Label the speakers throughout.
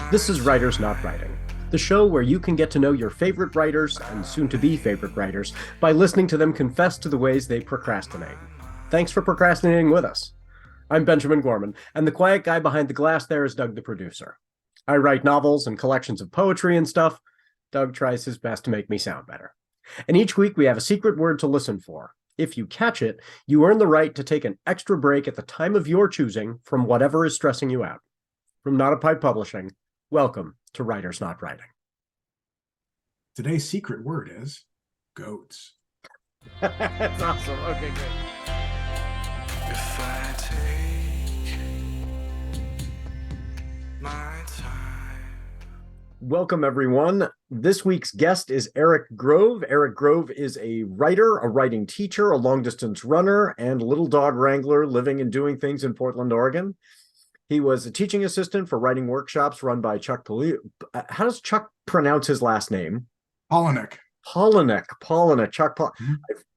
Speaker 1: This is Writers Not Writing, the show where you can get to know your favorite writers and soon-to-be favorite writers by listening to them confess to the ways they procrastinate. Thanks for procrastinating with us. I'm Benjamin Gorman, and the quiet guy behind the glass there is Doug the producer. I write novels and collections of poetry and stuff. Doug tries his best to make me sound better. And each week we have a secret word to listen for. If you catch it, you earn the right to take an extra break at the time of your choosing from whatever is stressing you out. From Not a Pipe Publishing, welcome to Writers Not Writing.
Speaker 2: Today's secret word is goats.
Speaker 1: That's awesome. Okay, great.
Speaker 3: If I take my time.
Speaker 1: Welcome, everyone. This week's guest is Erik Grove. Erik Grove is a writer, a writing teacher, a long-distance runner, and little dog wrangler living and doing things in Portland, Oregon. He was a teaching assistant for writing workshops run by Chuck How does Chuck pronounce his last name?
Speaker 2: Polinick.
Speaker 1: Chuck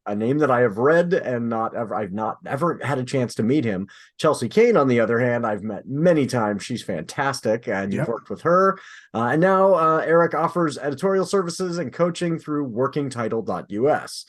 Speaker 1: a name that I have read and I've not ever had a chance to meet him. Chelsea Kane, on the other hand, I've met many times. She's fantastic, and you've worked with her. And now Erik offers editorial services and coaching through workingtitle.us.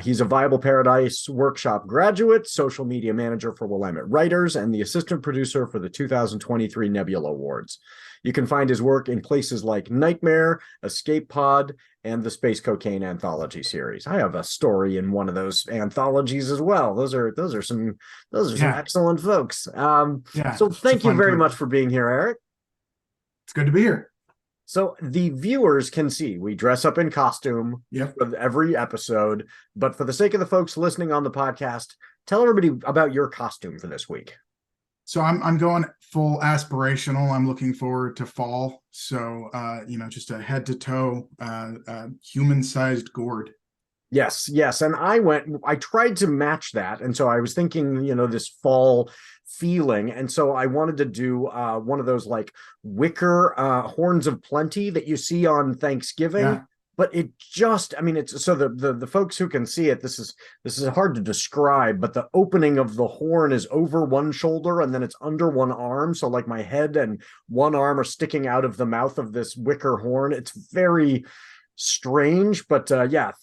Speaker 1: He's a Viable Paradise Workshop graduate, social media manager for Willamette Writers, and the assistant producer for the 2023 Nebula Awards. You can find his work in places like Nightmare, Escape Pod, and the Space Cocaine Anthology series. I have a story in one of those anthologies as well. Those are some excellent folks. So thank you very much for being here, Erik.
Speaker 2: It's good to be here.
Speaker 1: So the viewers can see we dress up in costume for every episode, but for the sake of the folks listening on the podcast, tell everybody about your costume for this week.
Speaker 2: So I'm going full aspirational. I'm looking forward to fall. So just a head to toe human-sized gourd.
Speaker 1: Yes. And I tried to match that. And so I was thinking, this fall feeling. And so I wanted to do one of those like wicker horns of plenty that you see on Thanksgiving. Yeah. But it's so the folks who can see it, this is hard to describe, but the opening of the horn is over one shoulder and then it's under one arm. So like my head and one arm are sticking out of the mouth of this wicker horn. It's very strange, but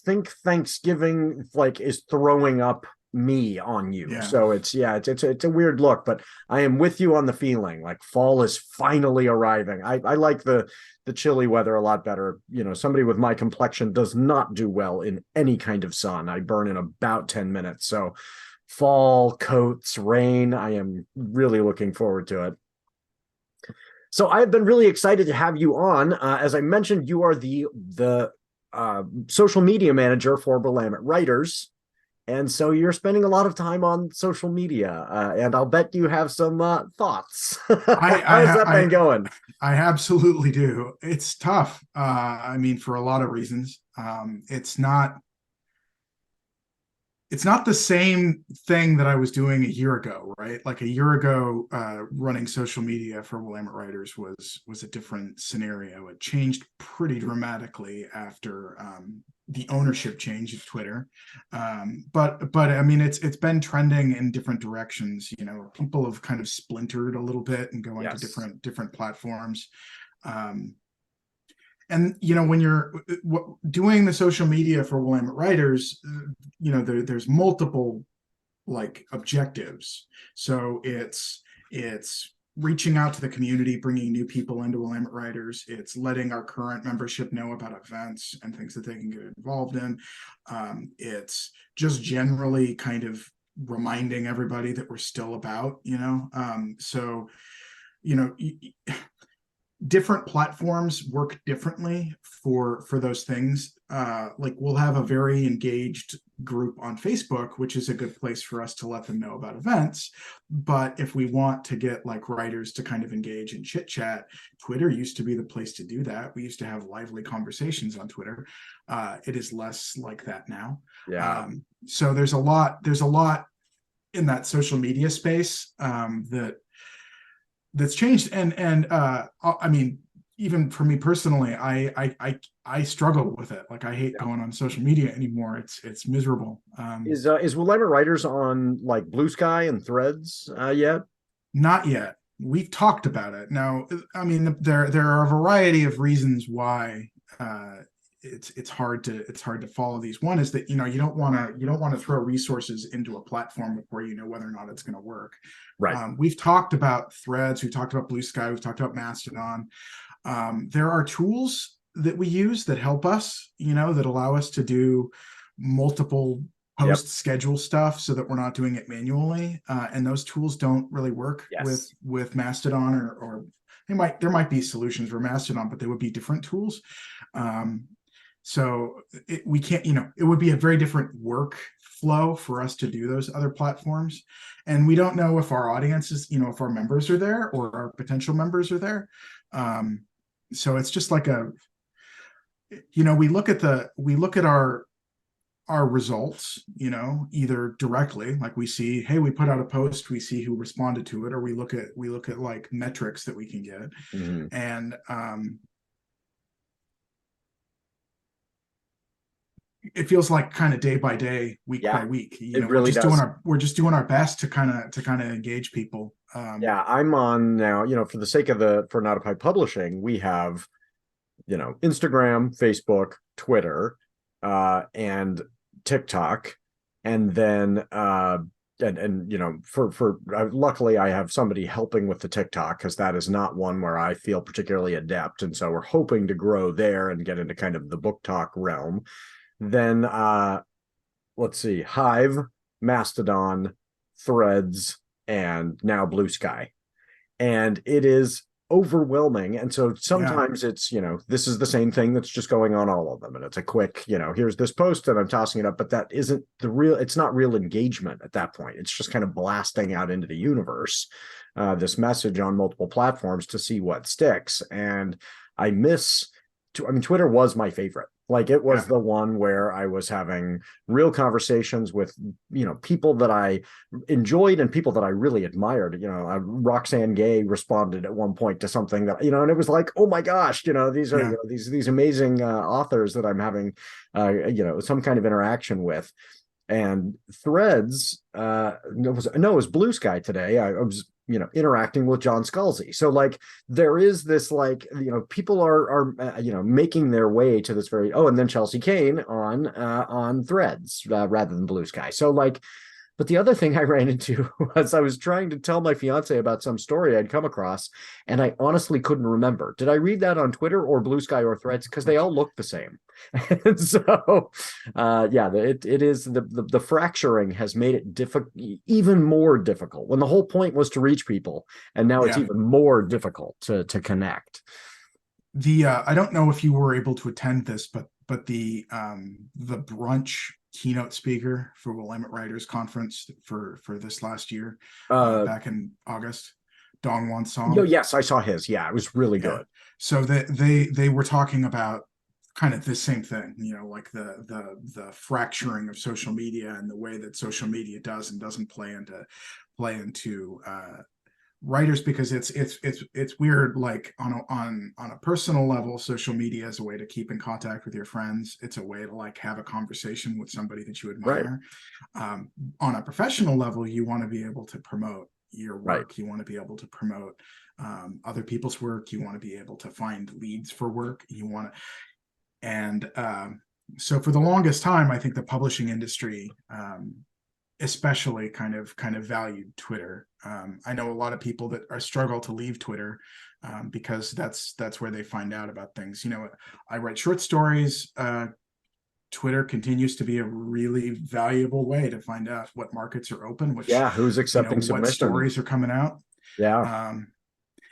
Speaker 1: think Thanksgiving like is throwing up me on you. So it's a weird look, but I am with you on the feeling like fall is finally arriving. I like the chilly weather a lot better. Somebody with my complexion does not do well in any kind of sun. I burn in about 10 minutes. So fall, coats, rain, I am really looking forward to it. So I've been really excited to have you on. As I mentioned, you are the social media manager for Willamette Writers. And so you're spending a lot of time on social media, and I'll bet you have some thoughts. How's that been going?
Speaker 2: I absolutely do. It's tough. For a lot of reasons. It's not the same thing that I was doing a year ago, right? Like a year ago, running social media for Willamette Writers was a different scenario. It changed pretty dramatically after the ownership change of Twitter. But it's been trending in different directions. People have kind of splintered a little bit and going to different platforms. And when you're doing the social media for Willamette Writers, there's multiple like objectives. So it's reaching out to the community, bringing new people into Willamette Writers. It's letting our current membership know about events and things that they can get involved in. It's just generally kind of reminding everybody that we're still about. Different platforms work differently for those things. Like we'll have a very engaged group on Facebook, which is a good place for us to let them know about events. But if we want to get like writers to kind of engage and chit chat, Twitter used to be the place to do that. We used to have lively conversations on Twitter. It is less like that now. So there's a lot in that social media space that's changed. And even for me personally, I struggle with it. Like I hate going on social media anymore. It's miserable. Is
Speaker 1: Willamette Writers on like Blue Sky and Threads yet?
Speaker 2: Not yet. we've talked about it. Now, I mean, there are a variety of reasons why it's hard to follow these. One is that you don't want to throw resources into a platform before you know whether or not it's going to work.
Speaker 1: Right.
Speaker 2: We've talked about Threads, we've talked about Blue Sky, we've talked about Mastodon. There are tools that we use that help us, that allow us to do multiple post schedule stuff so that we're not doing it manually. And those tools don't really work with Mastodon, or there might be solutions for Mastodon, but they would be different tools. So we can't, it would be a very different workflow for us to do those other platforms. And we don't know if our audiences, if our members are there or our potential members are there. So it's just like we look at our results, either directly, like we see, hey, we put out a post, we see who responded to it, or we look at like metrics that we can get.
Speaker 1: Mm-hmm.
Speaker 2: And it feels like kind of day by day, week by week.
Speaker 1: It really does.
Speaker 2: We're just doing our best to kind of engage people.
Speaker 1: I'm on now, for the sake of for Not a Pipe Publishing, we have, Instagram, Facebook, Twitter, and TikTok, and then luckily I have somebody helping with the TikTok, because that is not one where I feel particularly adept, and so we're hoping to grow there and get into kind of the book talk realm. Then let's see, Hive, Mastodon, Threads, and now Blue Sky, and it is overwhelming. And so sometimes it's, this is the same thing that's just going on all of them, and it's a quick, here's this post and I'm tossing it up, but that isn't it's not real engagement at that point. It's just kind of blasting out into the universe this message on multiple platforms to see what sticks. And Twitter was my favorite. Like, it was the one where I was having real conversations with, people that I enjoyed and people that I really admired. Roxane Gay responded at one point to something that, and it was like, oh my gosh, these are these amazing authors that I'm having, some kind of interaction with. And Threads, it was Blue Sky today. I was, interacting with John Scalzi. So like, there is this, like, people are making their way to this and then Chelsea Kane on Threads rather than Blue Sky. So like, but the other thing I ran into was I was trying to tell my fiance about some story I'd come across, and I honestly couldn't remember. Did I read that on Twitter or Blue Sky or Threads? Because they all look the same. And so, it is the fracturing has made it even more difficult, when the whole point was to reach people, and now it's even more difficult to connect.
Speaker 2: I don't know if you were able to attend this, but the brunch keynote speaker for Willamette Writers Conference for this last year, back in August, Dong Wan Song.
Speaker 1: Oh, yes, I saw his. Yeah, it was really good.
Speaker 2: So they were talking about kind of the same thing, like the fracturing of social media and the way that social media does and doesn't play into writers, because it's weird. Like on a personal level, social media is a way to keep in contact with your friends. It's a way to like have a conversation with somebody that you admire. Right. On a professional level, you want to be able to promote your work. Right. You want to be able to promote other people's work. You want to be able to find leads for work. So for the longest time, I think the publishing industry, especially kind of valued Twitter. I know a lot of people that struggle to leave Twitter because that's where they find out about things. I write short stories. Twitter continues to be a really valuable way to find out what markets are open,
Speaker 1: who's accepting submission,
Speaker 2: what stories are coming out.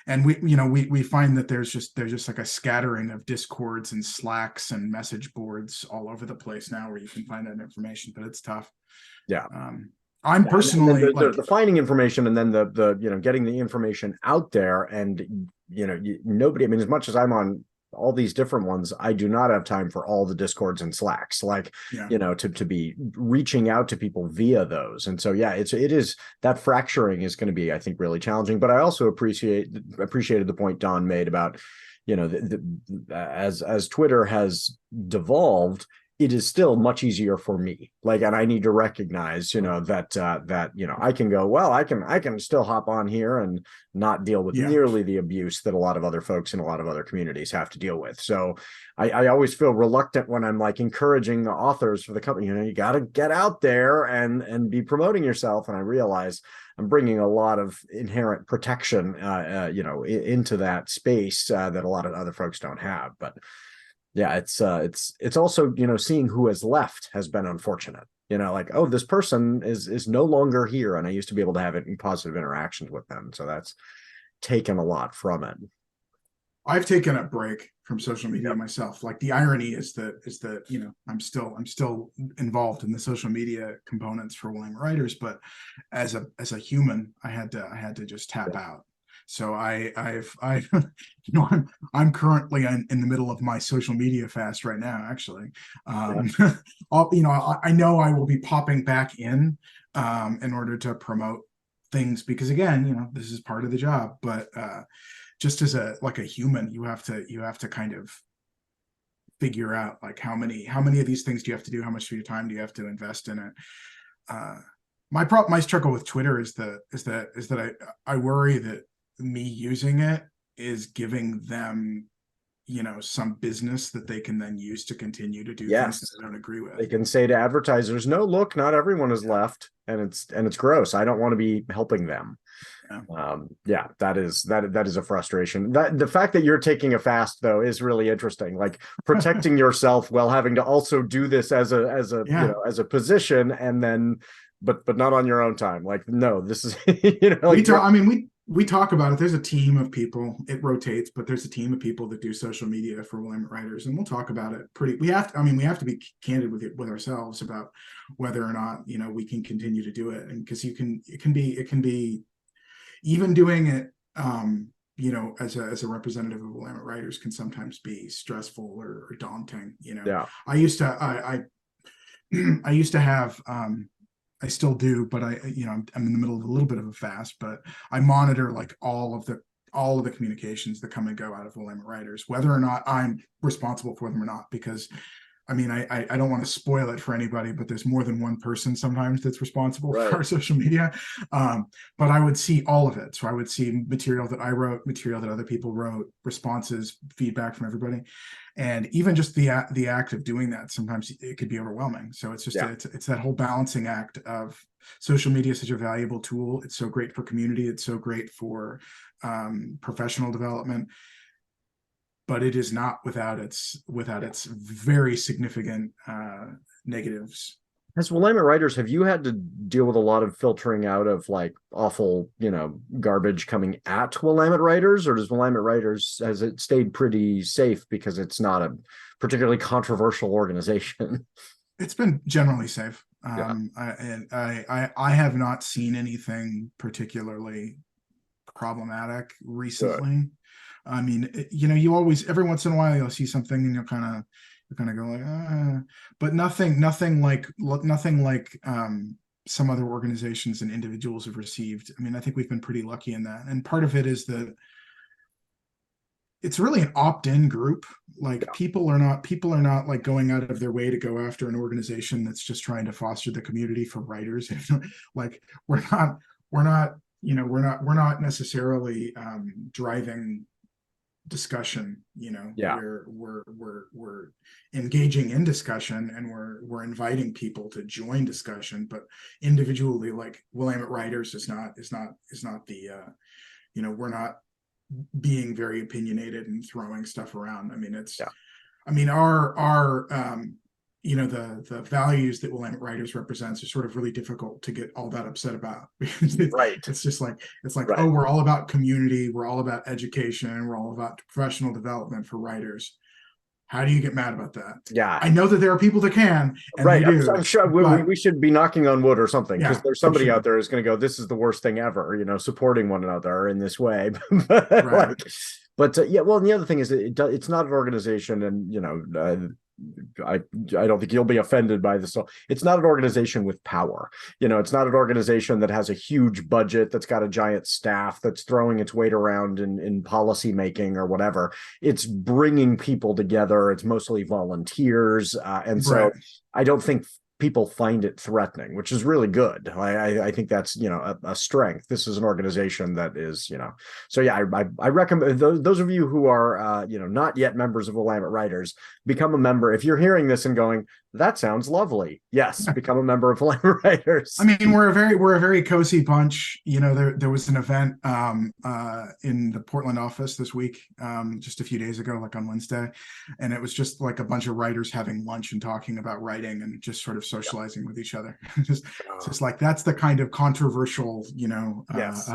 Speaker 2: And we find that there's just like a scattering of Discords and Slacks and message boards all over the place now where you can find that information, but it's tough. I'm personally
Speaker 1: the finding information, and then the getting the information out there, and nobody. I mean, as much as I'm on all these different ones, I do not have time for all the Discords and Slacks, to be reaching out to people via those. And so it is that fracturing is going to be, I think, really challenging. But I also appreciated the point Don made about as Twitter has devolved, it is still much easier for me. Like, and I need to recognize, that I can go, well, I can still hop on here and not deal with nearly the abuse that a lot of other folks in a lot of other communities have to deal with. So I always feel reluctant when I'm like encouraging the authors for the company, you got to get out there and be promoting yourself. And I realize I'm bringing a lot of inherent protection, into that space that a lot of other folks don't have. But yeah, it's also, seeing who has left has been unfortunate. Like, oh, this person is no longer here, and I used to be able to have positive interactions with them. So that's taken a lot from it.
Speaker 2: I've taken a break from social media myself. Like, the irony is that I'm still involved in the social media components for Willamette Writers, but as a human, I had to just tap out. So I'm currently in the middle of my social media fast right now, actually. I know I will be popping back in order to promote things, because again, this is part of the job. But just as a human, you have to kind of figure out like how many of these things do you have to do, how much of your time do you have to invest in it. My struggle with Twitter is that I worry that me using it is giving them some business that they can then use to continue to do things that I don't agree with.
Speaker 1: They can say to advertisers, no, look, not everyone is left, and it's gross. I don't want to be helping them. That is a frustration. That the fact that you're taking a fast though is really interesting, like protecting yourself while having to also do this as a position, and then but not on your own time. Like, no, this is
Speaker 2: we talk about it. There's a team of people. It rotates, but there's a team of people that do social media for Willamette Writers, and we'll talk about it. We have to be candid with ourselves about whether or not we can continue to do it, and because it can be even doing it as a representative of Willamette Writers can sometimes be stressful or daunting. I used to have I still do, but I'm in the middle of a little bit of a fast, but I monitor like all of the communications that come and go out of Willamette Writers, whether or not I'm responsible for them or not, because I don't want to spoil it for anybody, but there's more than one person sometimes that's responsible for our social media. But I would see all of it. So I would see material that I wrote, material that other people wrote, responses, feedback from everybody. And even just the act of doing that, sometimes it could be overwhelming. So it's just it's that whole balancing act of social media is such a valuable tool. It's so great for community. It's so great for professional development. But it is not without its very significant negatives.
Speaker 1: As Willamette Writers, have you had to deal with a lot of filtering out of like awful, garbage coming at Willamette Writers, or does Willamette Writers, has it stayed pretty safe because it's not a particularly controversial organization?
Speaker 2: It's been generally safe. I have not seen anything particularly problematic recently. Good. I mean, you always, every once in a while, you'll see something and you'll kind of go like, but nothing like some other organizations and individuals have received. I mean, I think we've been pretty lucky in that. And part of it is that it's really an opt-in group. Like people are not like going out of their way to go after an organization that's just trying to foster the community for writers. Like we're not necessarily driving discussion, we're engaging in discussion, and we're inviting people to join discussion, but individually, like Willamette Writers is not the we're not being very opinionated and throwing stuff around. I mean, our the values that Willamette Writers represents are sort of really difficult to get all that upset about. It's just like, oh, we're all about community, we're all about education, we're all about professional development for writers. How do you get mad about that?
Speaker 1: Yeah,
Speaker 2: I know that there are people that can, and they do. I'm sure
Speaker 1: we should be knocking on wood or something, because there's somebody out there who's going to go, this is the worst thing ever, supporting one another in this way. But and the other thing is, it's not an organization, and I don't think you'll be offended by this. It's not an organization with power. It's not an organization that has a huge budget, that's got a giant staff, that's throwing its weight around in policy making or whatever. It's bringing people together. It's mostly volunteers. And so
Speaker 2: Right.
Speaker 1: I don't think people find it threatening, which is really good. I think that's a strength. This is an organization that is so yeah, I recommend those of you who are not yet members of Willamette Writers, become a member. If you're hearing this and going, that sounds lovely, yes, become a member of Willamette Writers.
Speaker 2: I mean, we're a very cozy bunch. There was an event in the Portland office this week, just a few days ago, like on Wednesday, and it was just like a bunch of writers having lunch and talking about writing and just sort of socializing with each other. just like, that's the kind of controversial
Speaker 1: Yes.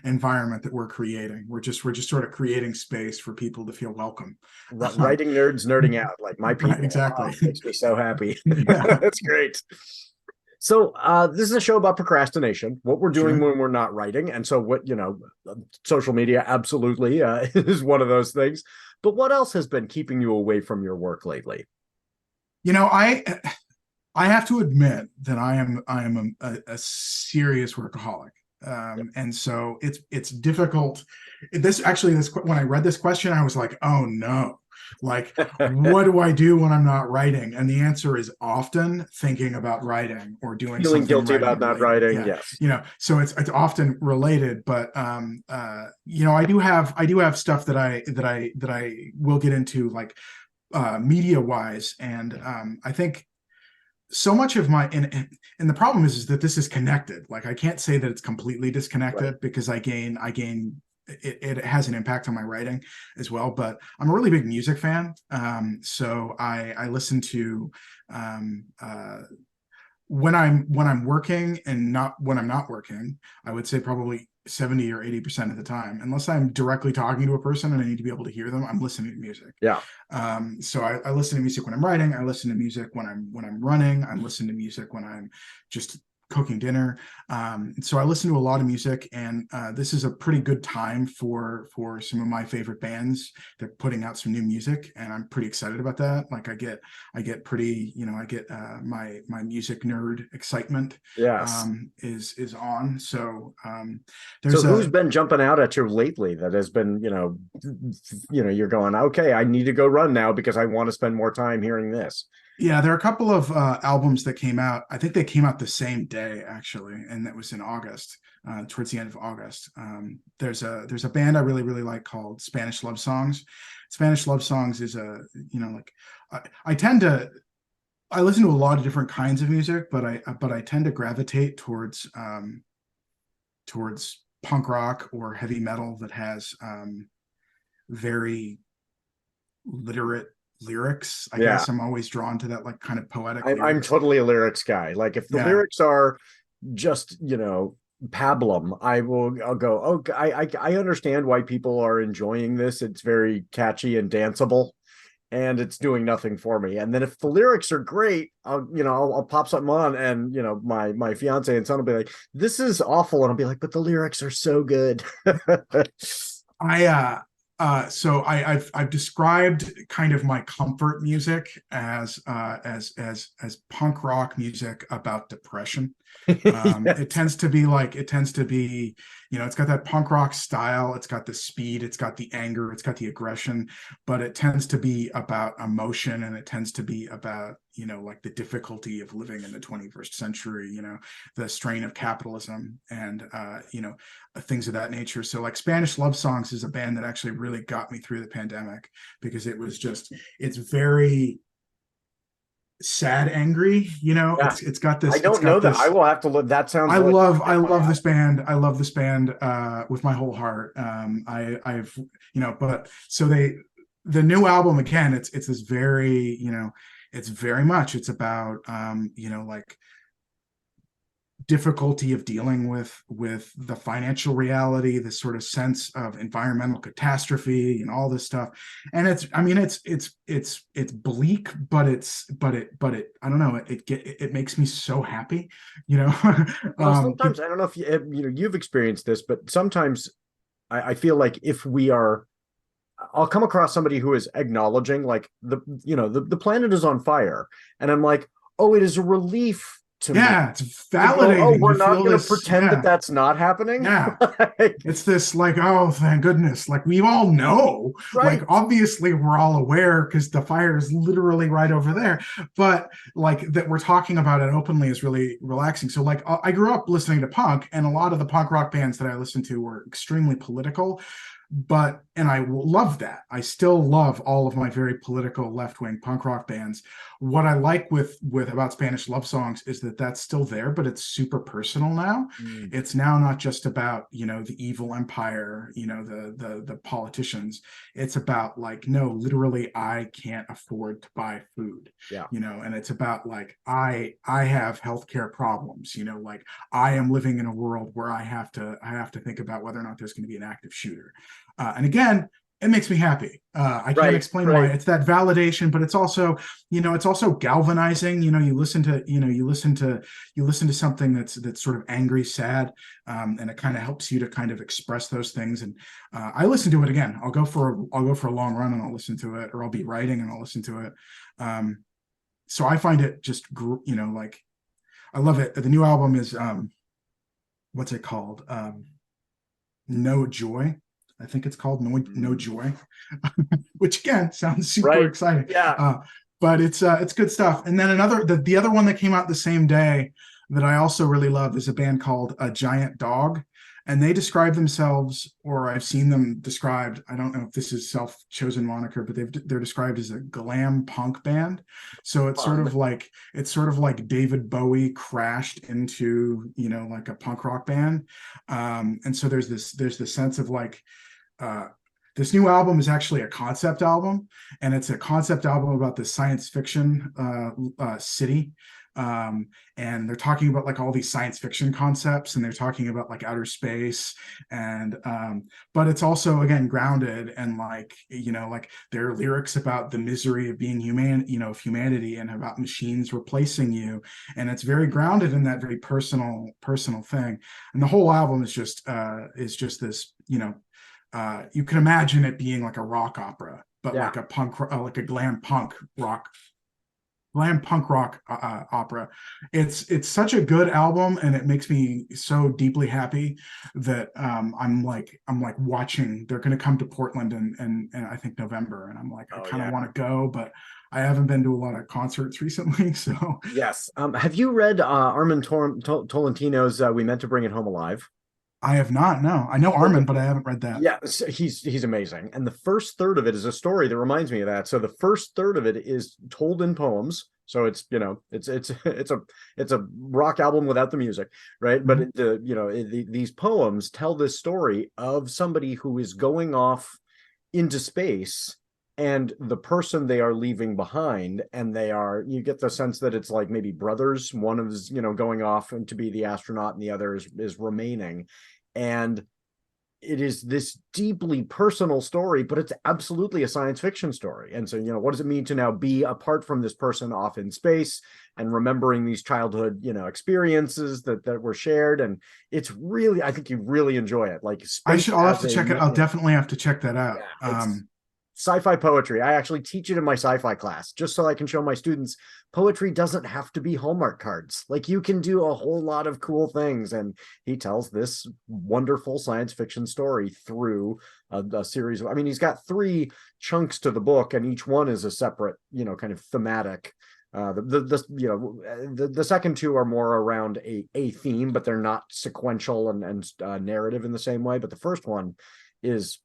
Speaker 2: environment that we're creating. We're just sort of creating space for people to feel welcome.
Speaker 1: Writing nerds nerding out, like my people.
Speaker 2: Right, exactly.
Speaker 1: Makes me so happy.
Speaker 2: Yeah.
Speaker 1: That's great. So this is a show about procrastination, what we're doing
Speaker 2: Sure.
Speaker 1: when we're not writing. And so what, social media absolutely is one of those things. But what else has been keeping you away from your work lately?
Speaker 2: I have to admit that I am a serious workaholic. And so it's difficult. This when I read this question, I was like, oh no, like, what do I do when I'm not writing? And the answer is often thinking about writing or doing
Speaker 1: Feeling
Speaker 2: something
Speaker 1: guilty about not writing.
Speaker 2: Yeah.
Speaker 1: Yes.
Speaker 2: So it's often related, but I do have stuff that I will get into, like media wise. And I think so much of my and the problem is that this is connected. Like, I can't say that it's completely disconnected, right, because I gain it has an impact on my writing as well. But I'm a really big music fan, so I listen to when I'm working and not when I'm not working. I would say probably 70 or 80% of the time, unless I'm directly talking to a person and I need to be able to hear them, I'm listening to music.
Speaker 1: Yeah.
Speaker 2: So I listen to music when I'm writing. I listen to music when I'm running. I listen to music when I'm just cooking dinner. So I listen to a lot of music, and this is a pretty good time for some of my favorite bands. They're putting out some new music, and I'm pretty excited about that. Like, I get pretty, my music nerd excitement.
Speaker 1: Yes.
Speaker 2: Is on. So
Speaker 1: who's been jumping out at you lately that has been, you're going, okay, I need to go run now because I want to spend more time hearing this.
Speaker 2: Yeah, there are a couple of albums that came out. I think they came out the same day, actually, and that was in August, towards the end of August. There's a band I really, really like called Spanish Love Songs. Spanish Love Songs is I listen to a lot of different kinds of music, but I tend to gravitate towards punk rock or heavy metal that has very literate lyrics. I guess I'm always drawn to that, like, kind of poetic.
Speaker 1: I'm totally a lyrics guy. Like, if the lyrics are just pablum, I'll go, oh, I understand why people are enjoying this. It's very catchy and danceable, and it's doing nothing for me. And then if the lyrics are great, I'll pop something on, and my fiance and son will be like, this is awful, and I'll be like, but the lyrics are so good.
Speaker 2: So I've described kind of my comfort music as punk rock music about depression. It tends to be it's got that punk rock style. It's got the speed, it's got the anger, it's got the aggression, but it tends to be about emotion, and it tends to be about, like, the difficulty of living in the 21st century, the strain of capitalism, and things of that nature. So, like, Spanish Love Songs is a band that actually really got me through the pandemic, because it's very sad angry. It's got this.
Speaker 1: I don't know that. I will have to look. That sounds.
Speaker 2: I love this band. I love this band with my whole heart. But so the new album, again, it's this very, it's very much, it's about like, difficulty of dealing with the financial reality, this sort of sense of environmental catastrophe and all this stuff. And it's bleak, but it I don't know, it makes me so happy,
Speaker 1: Well, sometimes I don't know if you've experienced this, but sometimes I feel like if we are I'll come across somebody who is acknowledging like the planet is on fire, and I'm like, oh, it is a relief to me
Speaker 2: Yeah, it's
Speaker 1: to go, oh,
Speaker 2: validating.
Speaker 1: we're
Speaker 2: You
Speaker 1: not
Speaker 2: feel
Speaker 1: going to
Speaker 2: this,
Speaker 1: pretend that
Speaker 2: yeah.
Speaker 1: that's not happening.
Speaker 2: Yeah.
Speaker 1: Like,
Speaker 2: It's this like, oh, thank goodness. Like we all know, like
Speaker 1: right.
Speaker 2: obviously we're all aware because the fire is literally right over there. But like that we're talking about it openly is really relaxing. So like I grew up listening to punk, and a lot of the punk rock bands that I listened to were extremely political. And I love that. I still love all of my very political left-wing punk rock bands. What I like with about Spanish love songs is that that's still there, but it's super personal now.
Speaker 1: Mm.
Speaker 2: It's now not just about, the evil empire, the politicians. It's about like, no, literally I can't afford to buy food.
Speaker 1: Yeah.
Speaker 2: And it's about like I have healthcare problems, like I am living in a world where I have to think about whether or not there's going to be an active shooter. And again, it makes me happy. I can't explain why. It's that validation, but it's also, it's also galvanizing. You listen to something that's sort of angry, sad, and it kind of helps you to kind of express those things. And I listen to it again. I'll go for a long run and I'll listen to it, or I'll be writing and I'll listen to it. So I find it just, like I love it. The new album is what's it called? No Joy. I think it's called No Joy, which again sounds super exciting.
Speaker 1: Yeah.
Speaker 2: But it's good stuff. And then the other one that came out the same day that I also really love is a band called A Giant Dog. And they describe themselves, or I've seen them described, I don't know if this is self-chosen moniker, but they're described as a glam punk band. So it's sort of like David Bowie crashed into, like a punk rock band. And so there's this sense of like, this new album is actually a concept album, and it's a concept album about this science fiction city. And they're talking about like all these science fiction concepts, and they're talking about like outer space, and but it's also again grounded and like like there are lyrics about the misery of being human, of humanity, and about machines replacing you, and it's very grounded in that very personal thing. And the whole album is just this, you can imagine it being like a rock opera, but like a like a glam punk rock opera. It's such a good album, and it makes me so deeply happy that I'm like watching. They're going to come to Portland and I think November, and I'm like I kind of want to go, but I haven't been to a lot of concerts recently. So
Speaker 1: yes. Have you read Armin Tolentino's We Meant to Bring It Home Alive?
Speaker 2: I have not. No, I know Armin, but I haven't read that.
Speaker 1: Yeah, he's amazing, and the first third of it is a story that reminds me of that. So the first third of it is told in poems. So it's it's a rock album without the music, right?
Speaker 2: Mm-hmm.
Speaker 1: But these poems tell this story of somebody who is going off into space, and the person they are leaving behind, and you get the sense that it's like maybe brothers. One is going off and to be the astronaut, and the other is remaining. And it is this deeply personal story, but it's absolutely a science fiction story. And so, what does it mean to now be apart from this person off in space and remembering these childhood, experiences that were shared? And it's really, I think you really enjoy it. Like
Speaker 2: I'll have to check it. I'll definitely have to check that out.
Speaker 1: Yeah, sci-fi poetry. I actually teach it in my sci-fi class just so I can show my students poetry doesn't have to be Hallmark cards. Like you can do a whole lot of cool things. And he tells this wonderful science fiction story through a series of, he's got 3 chunks to the book, and each one is a separate, kind of thematic. The second 2 are more around a theme, but they're not sequential and narrative in the same way. But the first one is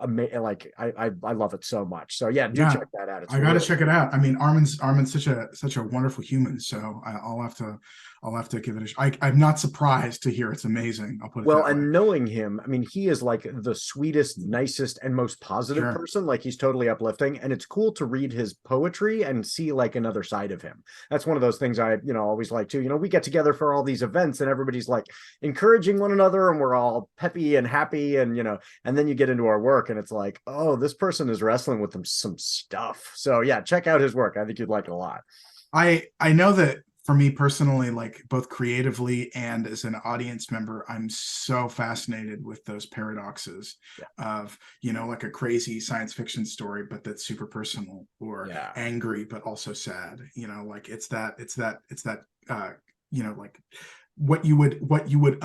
Speaker 1: like I love it so much. So check that out.
Speaker 2: I gotta check it out. Armin's such a wonderful human. So I'll have to give it I'm not surprised to hear it's amazing. I'll put it
Speaker 1: well,
Speaker 2: that
Speaker 1: and
Speaker 2: way.
Speaker 1: knowing him, he is like the sweetest, nicest, and most positive person. Like he's totally uplifting, and it's cool to read his poetry and see like another side of him. That's one of those things I always like to. We get together for all these events, and everybody's like encouraging one another, and we're all peppy and happy, and and then you get into our work, and it's like, oh, this person is wrestling with some stuff. So check out his work. I think you'd like it a lot.
Speaker 2: I know that for me personally, like both creatively and as an audience member, I'm so fascinated with those paradoxes of, like a crazy science fiction story, but that's super personal, or angry, but also sad. Like it's that, like what you would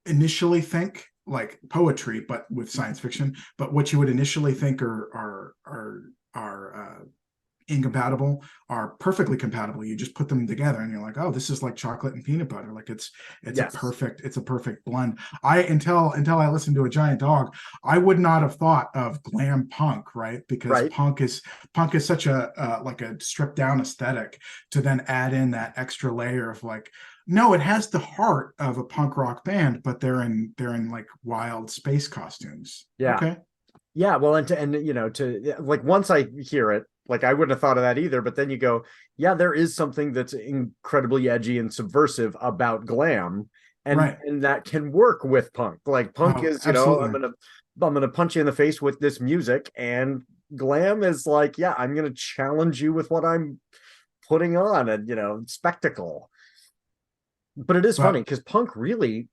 Speaker 2: initially think like poetry, but with science fiction, but what you would initially think are incompatible are perfectly compatible. You just put them together and you're like, oh, this is like chocolate and peanut butter. Like it's a perfect blend. Until I listened to A Giant Dog, I would not have thought of glam punk, right? Because punk is such a like a stripped down aesthetic, to then add in that extra layer of like, no, it has the heart of a punk rock band, but they're in like wild space costumes. Okay.
Speaker 1: Yeah, well, to like, once I hear it, like, I wouldn't have thought of that either. But then you go, yeah, there is something that's incredibly edgy and subversive about glam, and that can work with punk. Like, punk is,
Speaker 2: absolutely.
Speaker 1: I'm gonna punch you in the face with this music, and glam is like, yeah, I'm gonna challenge you with what I'm putting on, and spectacle. But it is funny because punk really,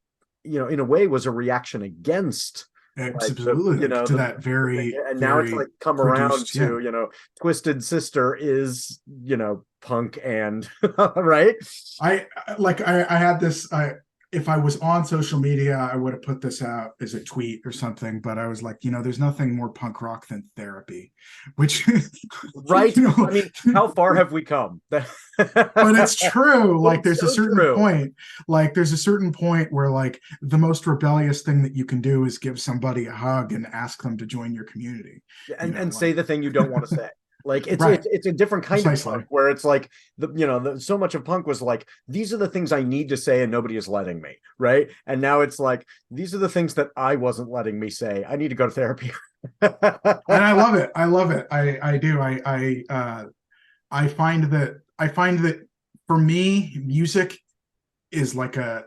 Speaker 1: in a way, was a reaction against,
Speaker 2: absolutely, to that very,
Speaker 1: and
Speaker 2: very
Speaker 1: now it's like come
Speaker 2: produced,
Speaker 1: around to Twisted Sister is punk, and right.
Speaker 2: I had this, if I was on social media, I would have put this out as a tweet or something, but I was like, there's nothing more punk rock than therapy, which
Speaker 1: right. I mean, how far have we come?
Speaker 2: But it's true. Like there's a certain point where like the most rebellious thing that you can do is give somebody a hug and ask them to join your community,
Speaker 1: and say the thing you don't want to say. Like it's a different kind of punk, where it's like so much of punk was like, these are the things I need to say and nobody is letting me, right? And now it's like, these are the things that I wasn't letting me say. I need to go to therapy.
Speaker 2: And I love it. I do. I find that for me, music is like a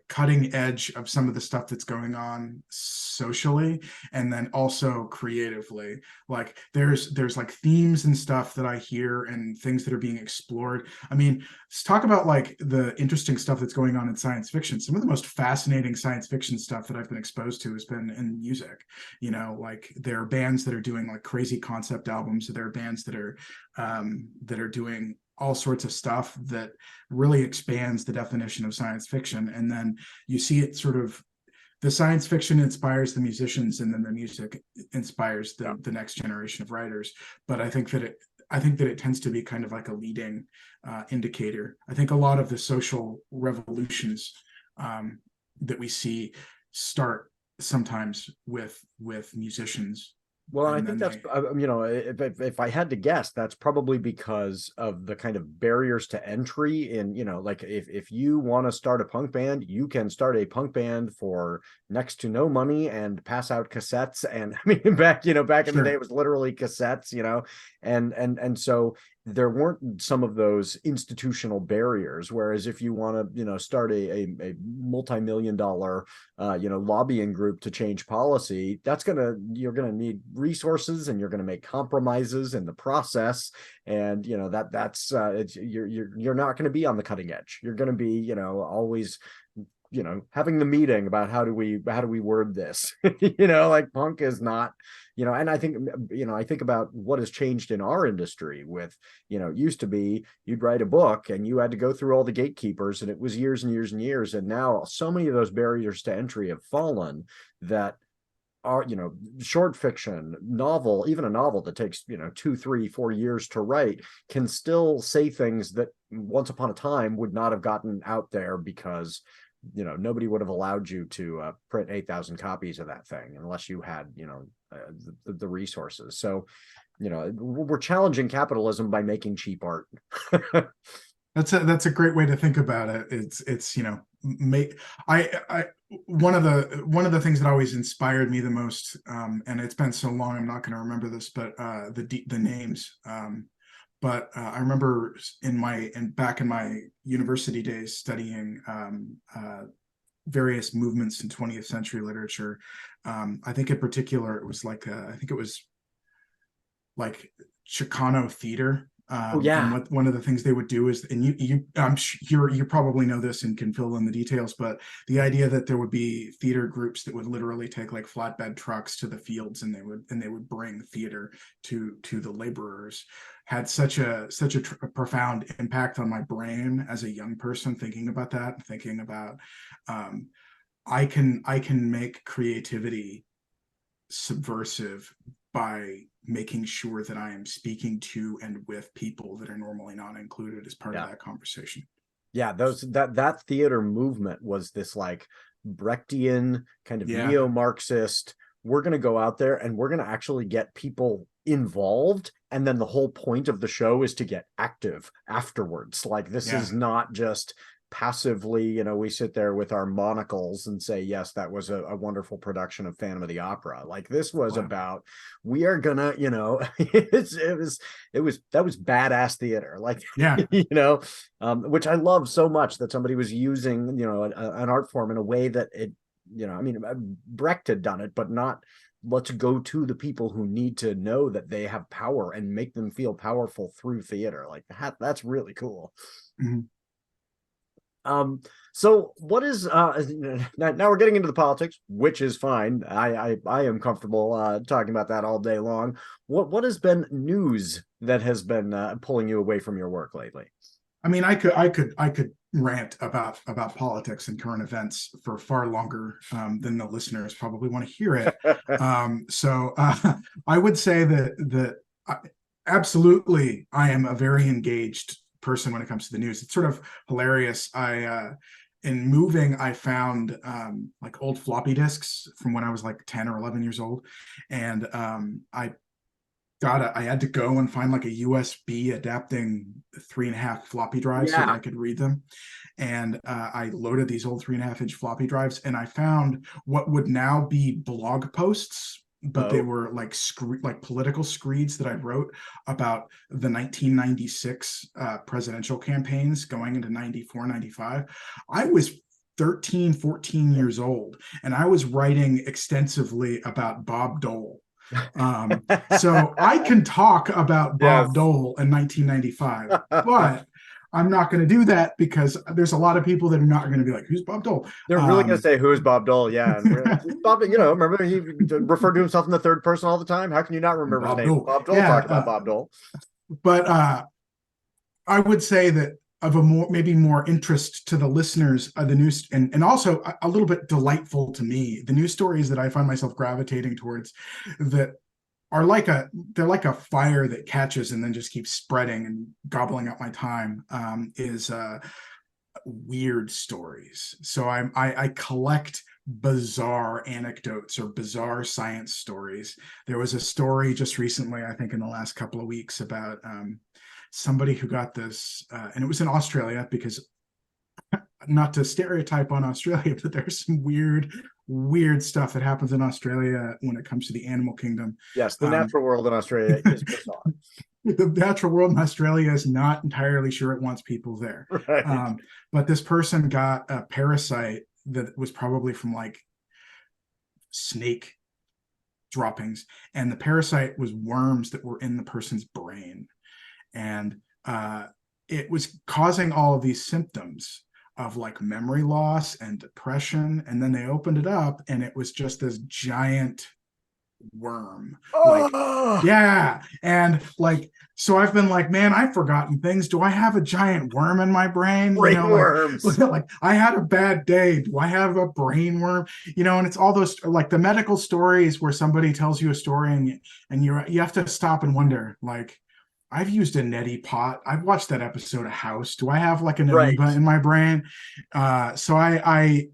Speaker 2: cutting edge of some of the stuff that's going on socially, and then also creatively. Like there's like themes and stuff that I hear and things that are being explored. I mean, let's talk about like the interesting stuff that's going on in science fiction. Some of the most fascinating science fiction stuff that I've been exposed to has been in music. Like there are bands that are doing like crazy concept albums. There are bands that are doing all sorts of stuff that really expands the definition of science fiction. And then you see it sort of, the science fiction inspires the musicians, and then the music inspires the next generation of writers. But I think that it tends to be kind of like a leading indicator. I think a lot of the social revolutions that we see start sometimes with musicians.
Speaker 1: Well, I think that's, if I had to guess, that's probably because of the kind of barriers to entry in, like if you want to start a punk band, you can start a punk band for next to no money and pass out cassettes. And I mean, back in the day, it was literally cassettes, and so there weren't some of those institutional barriers. Whereas if you want to, start a multi-million-dollar, lobbying group to change policy, you're going to need resources, and you're going to make compromises in the process. And, you're not going to be on the cutting edge. You're going to be, always, having the meeting about how do we word this, like punk is not, and I think, I think about what has changed in our industry with, it used to be you'd write a book and you had to go through all the gatekeepers, and it was years and years and years. And now so many of those barriers to entry have fallen that are, short fiction, novel, even a novel that takes, 2, 3, 4 years to write, can still say things that once upon a time would not have gotten out there, because nobody would have allowed you to print 8,000 copies of that thing unless you had, the resources. So, we're challenging capitalism by making cheap art.
Speaker 2: That's a great way to think about it. It's one of the things that always inspired me the most, and it's been so long I'm not going to remember this, but the names. But I remember back in my university days studying various movements in 20th century literature. I think in particular it was like Chicano theater.
Speaker 1: Oh
Speaker 2: And
Speaker 1: yeah.
Speaker 2: what one of the things they would do is, and you probably know this and can fill in the details, but the idea that there would be theater groups that would literally take like flatbed trucks to the fields, and they would bring theater to the laborers, had such a profound impact on my brain as a young person, thinking about that, thinking about I can make creativity subversive by making sure that I am speaking to and with people that are normally not included as part of
Speaker 1: Yeah.
Speaker 2: that conversation.
Speaker 1: Yeah, that theater movement was this like Brechtian kind of
Speaker 2: Yeah.
Speaker 1: neo-Marxist. We're going to go out there and we're going to actually get people involved, and then the whole point of the show is to get active afterwards. Like, this
Speaker 2: Yeah.
Speaker 1: is not just passively, we sit there with our monocles and say, yes, that was a wonderful production of Phantom of the Opera. Like, this was
Speaker 2: Wow.
Speaker 1: about, we are gonna, it was that was badass theater. Like,
Speaker 2: Yeah.
Speaker 1: which I love so much, that somebody was using, an art form in a way that it, I mean, Brecht had done it, but not, let's go to the people who need to know that they have power and make them feel powerful through theater. Like, that's really cool.
Speaker 2: Mm-hmm.
Speaker 1: So what is now we're getting into the politics, which is fine. I am comfortable talking about that all day long. What has been news that has been pulling you away from your work lately?
Speaker 2: I mean, I could rant about politics and current events for far longer than the listeners probably want to hear it. So I would say that absolutely, I am a very engaged person when it comes to the news. It's sort of hilarious. In moving, I found like old floppy disks from when I was like 10 or 11 years old, and I had to go and find like a USB adapting 3.5 floppy drive so that I could read them. And I loaded these old 3.5-inch floppy drives, and I found what would now be blog posts, but they were like political screeds that I wrote about the 1996 presidential campaigns going into 94, 95. I was 13, 14 years old, and I was writing extensively about Bob Dole. So I can talk about Bob Dole in 1995, but I'm not going to do that because there's a lot of people that are not going to be like, who's Bob Dole?
Speaker 1: They're really going to say, who is Bob Dole? Yeah. Bob, remember he referred to himself in the third person all the time. How can you not remember his name?
Speaker 2: Dole.
Speaker 1: Bob Dole talked about Bob Dole.
Speaker 2: But I would say that of maybe more interest to the listeners, the news, and also a little bit delightful to me, the news stories that I find myself gravitating towards that are they're like a fire that catches and then just keeps spreading and gobbling up my time, is weird stories. So I collect bizarre anecdotes or bizarre science stories. There was a story just recently, I think in the last couple of weeks, about somebody who got this, and it was in Australia, because not to stereotype on Australia, but there's some weird stuff that happens in Australia when it comes to the animal kingdom.
Speaker 1: Yes, the natural world in Australia is bizarre.
Speaker 2: The natural world in Australia is not entirely sure it wants people there.
Speaker 1: Right.
Speaker 2: But this person got a parasite that was probably from like snake droppings, and the parasite was worms that were in the person's brain, and it was causing all of these symptoms of like memory loss and depression. And then they opened it up, and it was just this giant worm. Yeah. And like, so I've been like, man, I've forgotten things. Do I have a giant worm in my brain?
Speaker 1: Brain worms.
Speaker 2: Like I had a bad day. Do I have a brain worm? And it's all those like the medical stories where somebody tells you a story and you have to stop and wonder, like, I've used a neti pot. I've watched that episode of House. Do I have like an amoeba in my brain? So I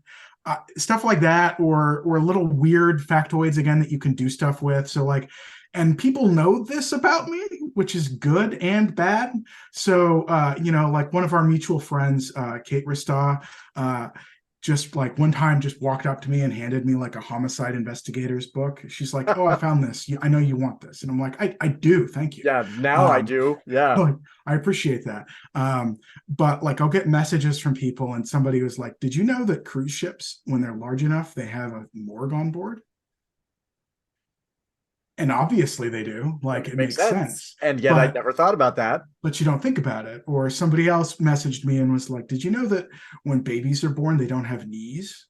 Speaker 2: stuff like that, or little weird factoids again that you can do stuff with. So like, and people know this about me, which is good and bad. So like one of our mutual friends, Kate Ristaw, just like one time just walked up to me and handed me like a homicide investigator's book. She's like, oh, I found this. I know you want this. And I'm like, I do. Thank you.
Speaker 1: Yeah, now I do. Yeah.
Speaker 2: I appreciate that. But like I'll get messages from people, and somebody was like, did you know that cruise ships, when they're large enough, they have a morgue on board? And obviously they do. Like, it makes sense.
Speaker 1: And yet I
Speaker 2: But
Speaker 1: never thought about that.
Speaker 2: but you don't think about it. Or somebody else messaged me and was like, did you know that when babies are born, they don't have knees?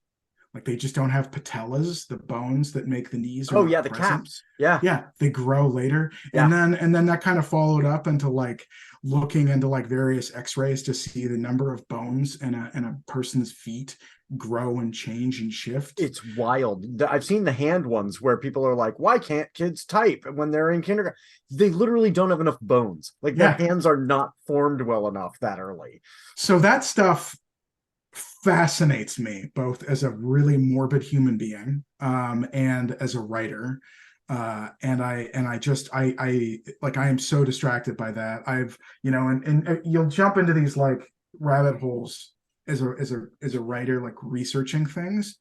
Speaker 2: Like, they just don't have patellas, the bones that make the knees are
Speaker 1: Oh
Speaker 2: not
Speaker 1: yeah, the
Speaker 2: present.
Speaker 1: caps. Yeah.
Speaker 2: Yeah, they grow later.
Speaker 1: Yeah.
Speaker 2: And then that kind of followed up into like looking into like various x-rays to see the number of bones in a person's feet grow and change and shift.
Speaker 1: It's wild. I've seen the hand ones where people are like, why can't kids type when they're in kindergarten? They literally don't have enough bones. Like their hands are not formed well enough that early.
Speaker 2: So that stuff fascinates me both as a really morbid human being, and as a writer. And I like, I am so distracted by that. I've, and you'll jump into these like rabbit holes as a writer, like researching things.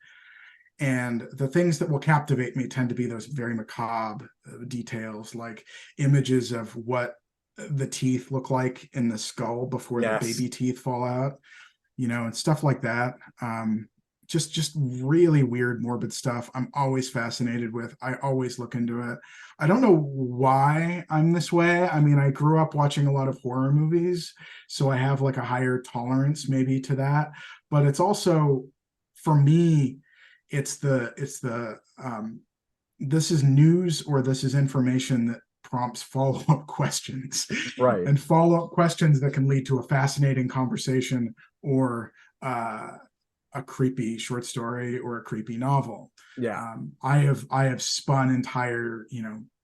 Speaker 2: And the things that will captivate me tend to be those very macabre details, like images of what the teeth look like in the skull before the baby teeth fall out, and stuff like that. Just really weird, morbid stuff. I'm always fascinated with. I always look into it. I don't know why I'm this way. I mean, I grew up watching a lot of horror movies, so I have like a higher tolerance maybe to that. But it's also, for me, it's the this is news, or this is information that prompts follow-up questions,
Speaker 1: right?
Speaker 2: And follow-up questions that can lead to a fascinating conversation, or a creepy short story, or a creepy novel.
Speaker 1: Yeah.
Speaker 2: I have spun entire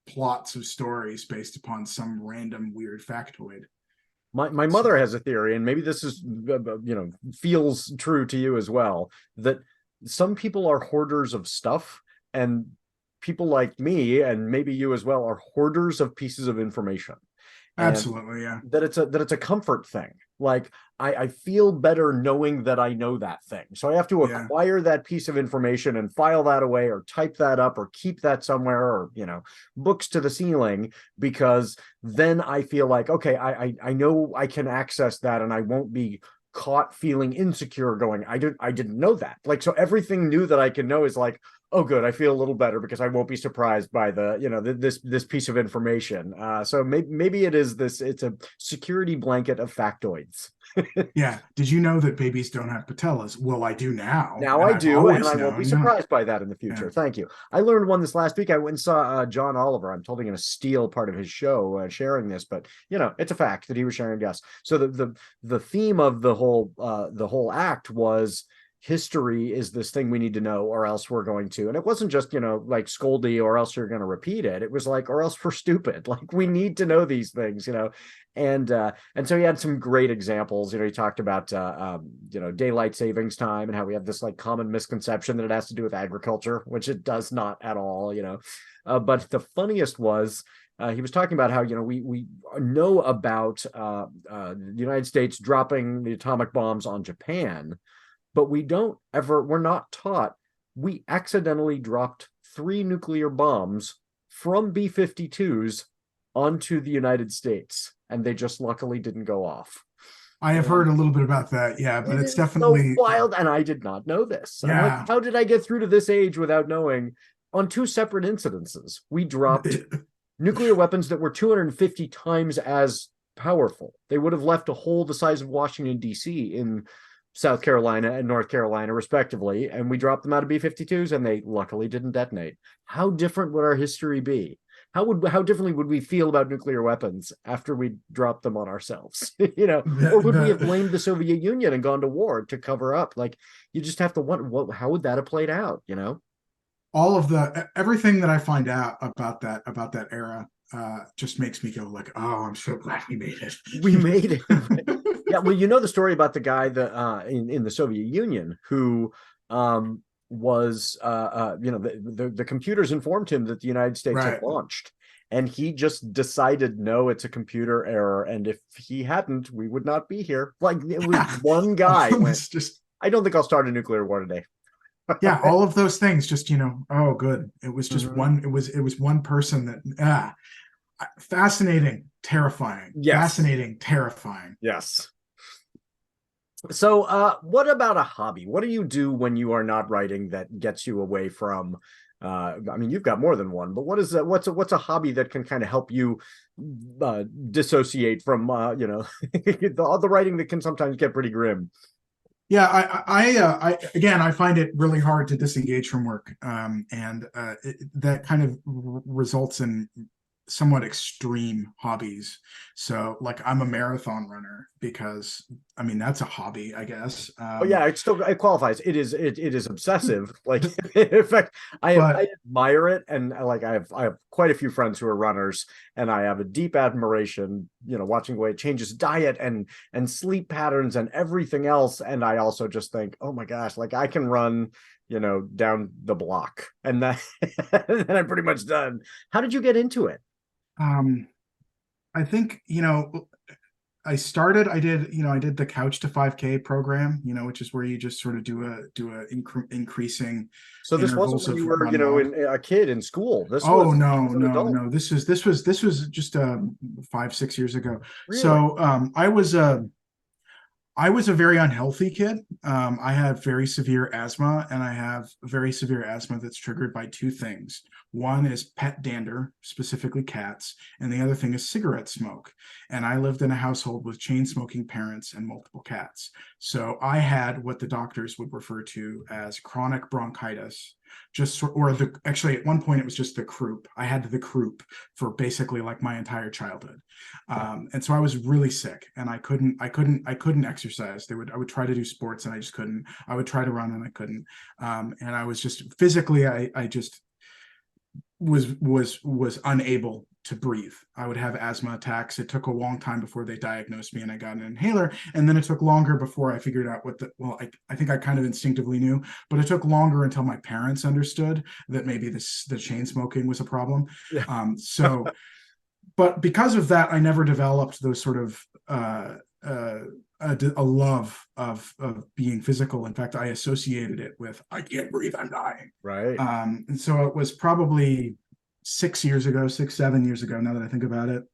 Speaker 2: plots of stories based upon some random weird factoid.
Speaker 1: My mother has a theory, and maybe this is feels true to you as well, that some people are hoarders of stuff, and people like me, and maybe you as well, are hoarders of pieces of information.
Speaker 2: Absolutely, yeah.
Speaker 1: That it's a comfort thing. Like I feel better knowing that I know that thing. So I have to acquire that piece of information and file that away, or type that up, or keep that somewhere, or books to the ceiling, because then I feel like, okay, I know I can access that, and I won't be caught feeling insecure going, I didn't know that. Like, so everything new that I can know is like, oh good, I feel a little better because I won't be surprised by this piece of information. So maybe it's a security blanket of factoids.
Speaker 2: Yeah. Did you know that babies don't have patellas? Well, I do now.
Speaker 1: Now I do, and I won't be surprised by that in the future.
Speaker 2: Yeah.
Speaker 1: Thank you. I learned one this last week. I went and saw John Oliver. I'm totally going to steal part of his show sharing this, but it's a fact that he was sharing us. So the theme of the whole act was, history is this thing we need to know, or else we're going to. And it wasn't just, like scoldy, or else you're going to repeat it. It was like, or else we're stupid. Like, we need to know these things, And so he had some great examples. He talked about daylight savings time, and how we have this like common misconception that it has to do with agriculture, which it does not at all. But the funniest was, he was talking about how we know about the United States dropping the atomic bombs on Japan, but we're not taught we accidentally dropped 3 nuclear bombs from B-52s onto the United States, and they just luckily didn't go off.
Speaker 2: I have heard a little bit about that, yeah, but it's definitely
Speaker 1: so wild, and I did not know this.
Speaker 2: Yeah.
Speaker 1: I'm like, how did I get through to this age without knowing? On 2 separate incidences, we dropped nuclear weapons that were 250 times as powerful. They would have left a hole the size of Washington, D.C. in South Carolina and North Carolina, respectively, and we dropped them out of B-52s, and they luckily didn't detonate. How different would our history be? How differently would we feel about nuclear weapons after we dropped them on ourselves? Or would we have blamed the Soviet Union and gone to war to cover up? Like, you just have to wonder, how would that have played out?
Speaker 2: All of everything that I find out about that era just makes me go like, oh, I'm so glad we made it.
Speaker 1: We made it. Yeah, well, the story about the guy that in the Soviet Union who was the computers informed him that the United States had launched, and he just decided, no, it's a computer error, and if he hadn't, we would not be here. Like, it was one guy went, I don't think I'll start a nuclear war today.
Speaker 2: Yeah, all of those things, just oh good, it was just one, it was one person that fascinating, terrifying. Yes. Fascinating, terrifying.
Speaker 1: Yes. So, what about a hobby? What do you do when you are not writing that gets you away from? I mean, you've got more than one, but what is that? What's a hobby that can kind of help you dissociate from, all the writing that can sometimes get pretty grim?
Speaker 2: Yeah, I again, I find it really hard to disengage from work, and that kind of results in somewhat extreme hobbies. So, like, I'm a marathon runner because, I mean, that's a hobby, I guess.
Speaker 1: Oh yeah, it qualifies. It is obsessive. Like in fact, I
Speaker 2: But
Speaker 1: admire it, and like I have quite a few friends who are runners, and I have a deep admiration. Watching the way it changes diet and sleep patterns and everything else. And I also just think, oh my gosh, like I can run, down the block, and that and I'm pretty much done. How did you get into it?
Speaker 2: um, I think, I did the Couch to 5K program, which is where you just sort of do a increasing
Speaker 1: So this wasn't
Speaker 2: intervals
Speaker 1: when
Speaker 2: of
Speaker 1: you were,
Speaker 2: run walk.
Speaker 1: a kid in school. This
Speaker 2: Oh,
Speaker 1: was
Speaker 2: no,
Speaker 1: as an
Speaker 2: no,
Speaker 1: adult.
Speaker 2: no. This was just 5, 6 years ago.
Speaker 1: Really?
Speaker 2: So I was a very unhealthy kid. I have very severe asthma, and I have very severe asthma that's triggered by two things. One is pet dander, specifically cats, and the other thing is cigarette smoke. And I lived in a household with chain smoking parents and multiple cats. So I had what the doctors would refer to as chronic bronchitis, actually at one point it was just the croup. I had the croup for basically like my entire childhood. And so I was really sick, and I couldn't exercise. I would try to do sports, and I just couldn't. I would try to run, and I couldn't. And I was just physically, I just was unable to breathe. I would have asthma attacks. It took a long time before they diagnosed me and I got an inhaler. And then it took longer before I figured out I think I kind of instinctively knew, but it took longer until my parents understood that maybe the chain smoking was a problem.
Speaker 1: Yeah.
Speaker 2: So but because of that, I never developed those sort of a love of being physical. In fact, I associated it with, I can't breathe, I'm dying.
Speaker 1: Right.
Speaker 2: And so it was probably 6 years ago, 6, 7 years ago, now that I think about it.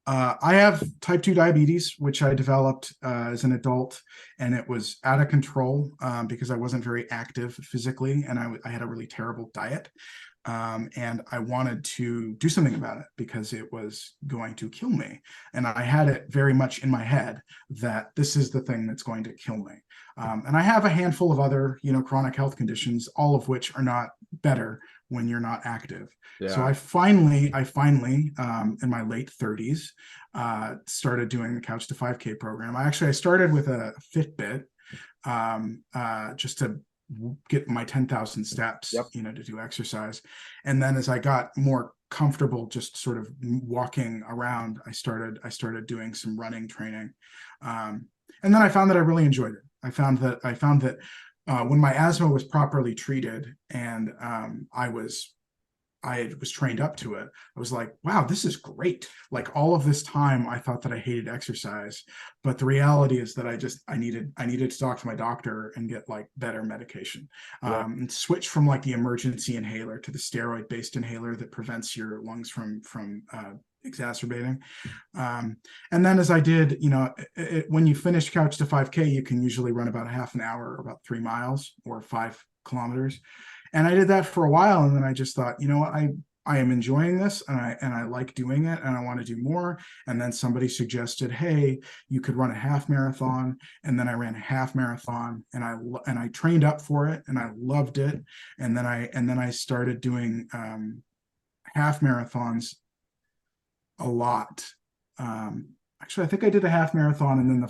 Speaker 2: I have type 2 diabetes, which I developed as an adult, and it was out of control because I wasn't very active physically, and I had a really terrible diet. And I wanted to do something about it because it was going to kill me. And I had it very much in my head that this is the thing that's going to kill me. And I have a handful of other, chronic health conditions, all of which are not better when you're not active. So
Speaker 1: Yeah.
Speaker 2: I finally, in my late 30s, started doing the Couch to 5K program. I started with a Fitbit, just to get my 10,000 steps,
Speaker 1: Yep.
Speaker 2: to do exercise. And then as I got more comfortable just sort of walking around, I started doing some running training. And then I found that I really enjoyed it. I found that when my asthma was properly treated, and I was trained up to it, I was like, wow, this is great. Like, all of this time I thought that I hated exercise, but the reality is that I needed to talk to my doctor and get like better medication,
Speaker 1: Yeah.
Speaker 2: and switch from like the emergency inhaler to the steroid based inhaler that prevents your lungs from exacerbating. And then as I did, when you finish Couch to 5K, you can usually run about half an hour, or about 3 miles or 5 kilometers. And I did that for a while, and then I just thought, what, I am enjoying this, and I like doing it, and I want to do more. And then somebody suggested, hey, you could run a half marathon. And then I ran a half marathon, and I trained up for it, and I loved it. And then I started doing half marathons a lot. Actually, I think I did a half marathon, and then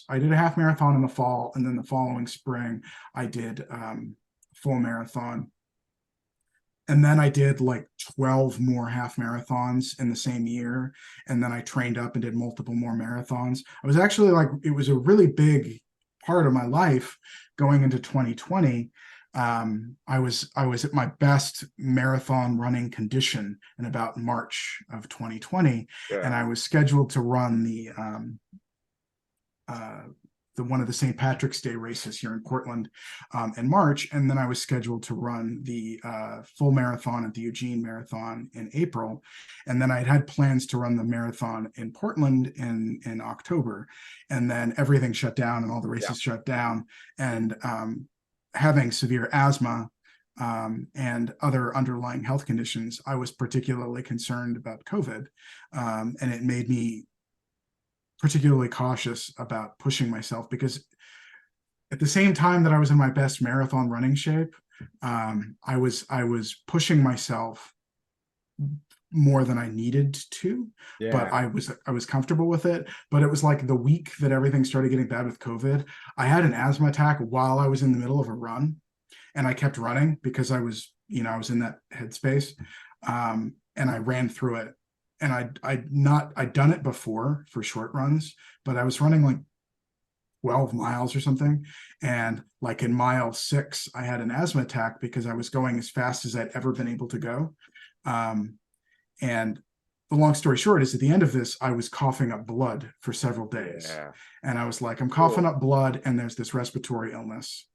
Speaker 2: I did a half marathon in the fall, and then the following spring I did full marathon. And then I did like 12 more half marathons in the same year. And then I trained up and did multiple more marathons. I was actually like, it was a really big part of my life going into 2020. I was at my best marathon running condition in about March of 2020.
Speaker 1: Yeah.
Speaker 2: And I was scheduled to run the one of the St. Patrick's Day races here in Portland in March. And then I was scheduled to run the full marathon at the Eugene Marathon in April. And then I had plans to run the marathon in Portland in October. And then everything shut down and all the races shut down. And having severe asthma and other underlying health conditions, I was particularly concerned about COVID. And it made me particularly cautious about pushing myself, because at the same time that I was in my best marathon running shape, I was pushing myself more than I needed to, but I was comfortable with it. But it was like the week that everything started getting bad with COVID, I had an asthma attack while I was in the middle of a run, and I kept running because I was in that headspace, and I ran through it. And I'd done it before for short runs, but I was running like 12 miles or something. And like in mile 6, I had an asthma attack because I was going as fast as I'd ever been able to go. And the long story short is, at the end of this, I was coughing up blood for several days. And I was like, I'm coughing up blood and there's this respiratory illness.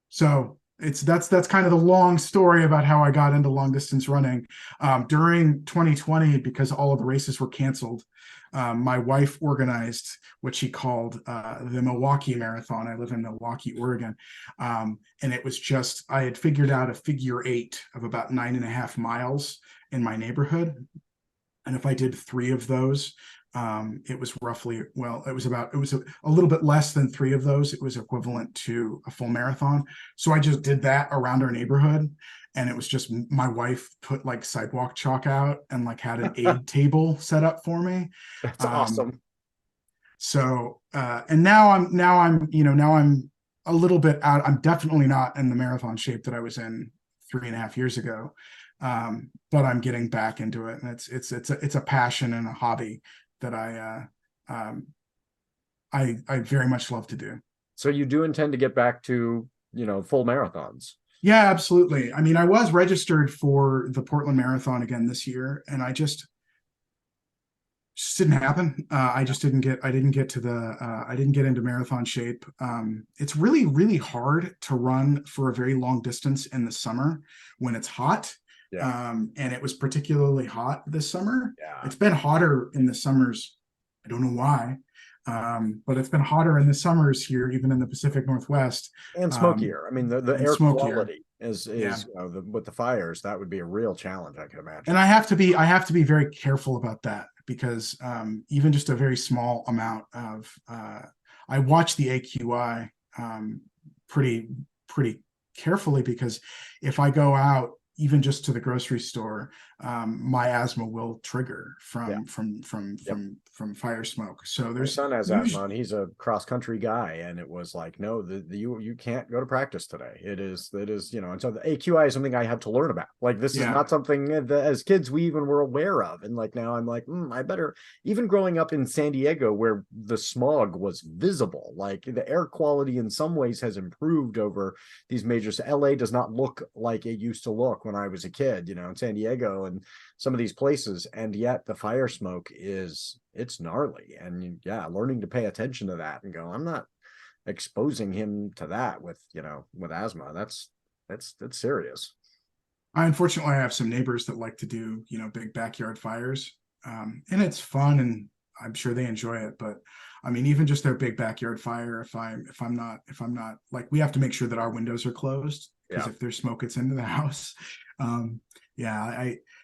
Speaker 2: So that's kind of the long story about how I got into long distance running. During 2020, because all of the races were canceled, my wife organized what she called the Milwaukee Marathon. I live in Milwaukee, Oregon. And it was just, I had figured out a figure 8 of about 9.5 miles in my neighborhood. And if I did 3 of those, it was roughly, it was a little bit less than 3 of those. It was equivalent to a full marathon. So I just did that around our neighborhood. And it was just, my wife put like sidewalk chalk out and like had an aid table set up for me.
Speaker 1: That's awesome.
Speaker 2: So, and now I'm a little bit out. I'm definitely not in the marathon shape that I was in 3.5 years ago. But I'm getting back into it, and it's a passion and a hobby that I very much love to do.
Speaker 1: So you do intend to get back to, full marathons?
Speaker 2: Yeah, absolutely. I mean, I was registered for the Portland Marathon again this year, and I just didn't happen. I didn't get into marathon shape. It's really, really hard to run for a very long distance in the summer when it's hot. And it was particularly hot this summer. It's been hotter in the summers. I don't know why, but it's been hotter in the summers here, even in the Pacific Northwest.
Speaker 1: And smokier. I mean, the air
Speaker 2: smokier.
Speaker 1: quality is with the fires, that would be a real challenge, I can imagine.
Speaker 2: And I have to be very careful about that, because even just a very small amount of I watch the AQI pretty carefully, because if I go out even just to the grocery store, my asthma will trigger from fire smoke. So
Speaker 1: my son has asthma, and he's a cross-country guy, and it was like, no, you can't go to practice today. It is and so the AQI is something I had to learn about. Like, this is not something that as kids we even were aware of, and like now I'm like, I better. Even growing up in San Diego, where the smog was visible, like the air quality in some ways has improved over these major. LA does not look like it used to look when I was a kid, in San Diego and some of these places, and yet the fire smoke it's gnarly. And learning to pay attention to that and go, I'm not exposing him to that with asthma. That's serious.
Speaker 2: I unfortunately have some neighbors that like to do big backyard fires, and it's fun, and I'm sure they enjoy it. But I mean, even just their big backyard fire, if I'm not like, we have to make sure that our windows are closed, because if there's smoke, it's into the house.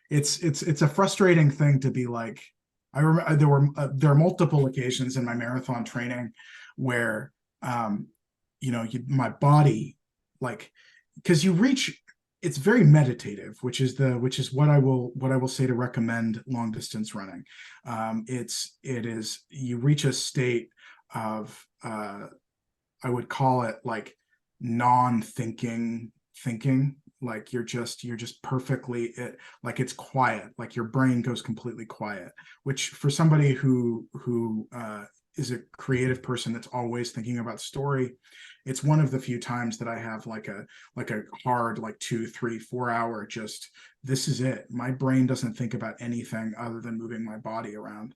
Speaker 2: It's a frustrating thing to be like. I remember there are multiple occasions in my marathon training where my body, like, because you reach, it's very meditative, which is what I will say to recommend long distance running. It is you reach a state of I would call it like non-thinking thinking. Like you're just perfectly, like it's quiet, like your brain goes completely quiet, which for somebody who is a creative person that's always thinking about story, it's one of the few times that I have like a hard, like 2, 3, 4 hour, just, this is it. My brain doesn't think about anything other than moving my body around.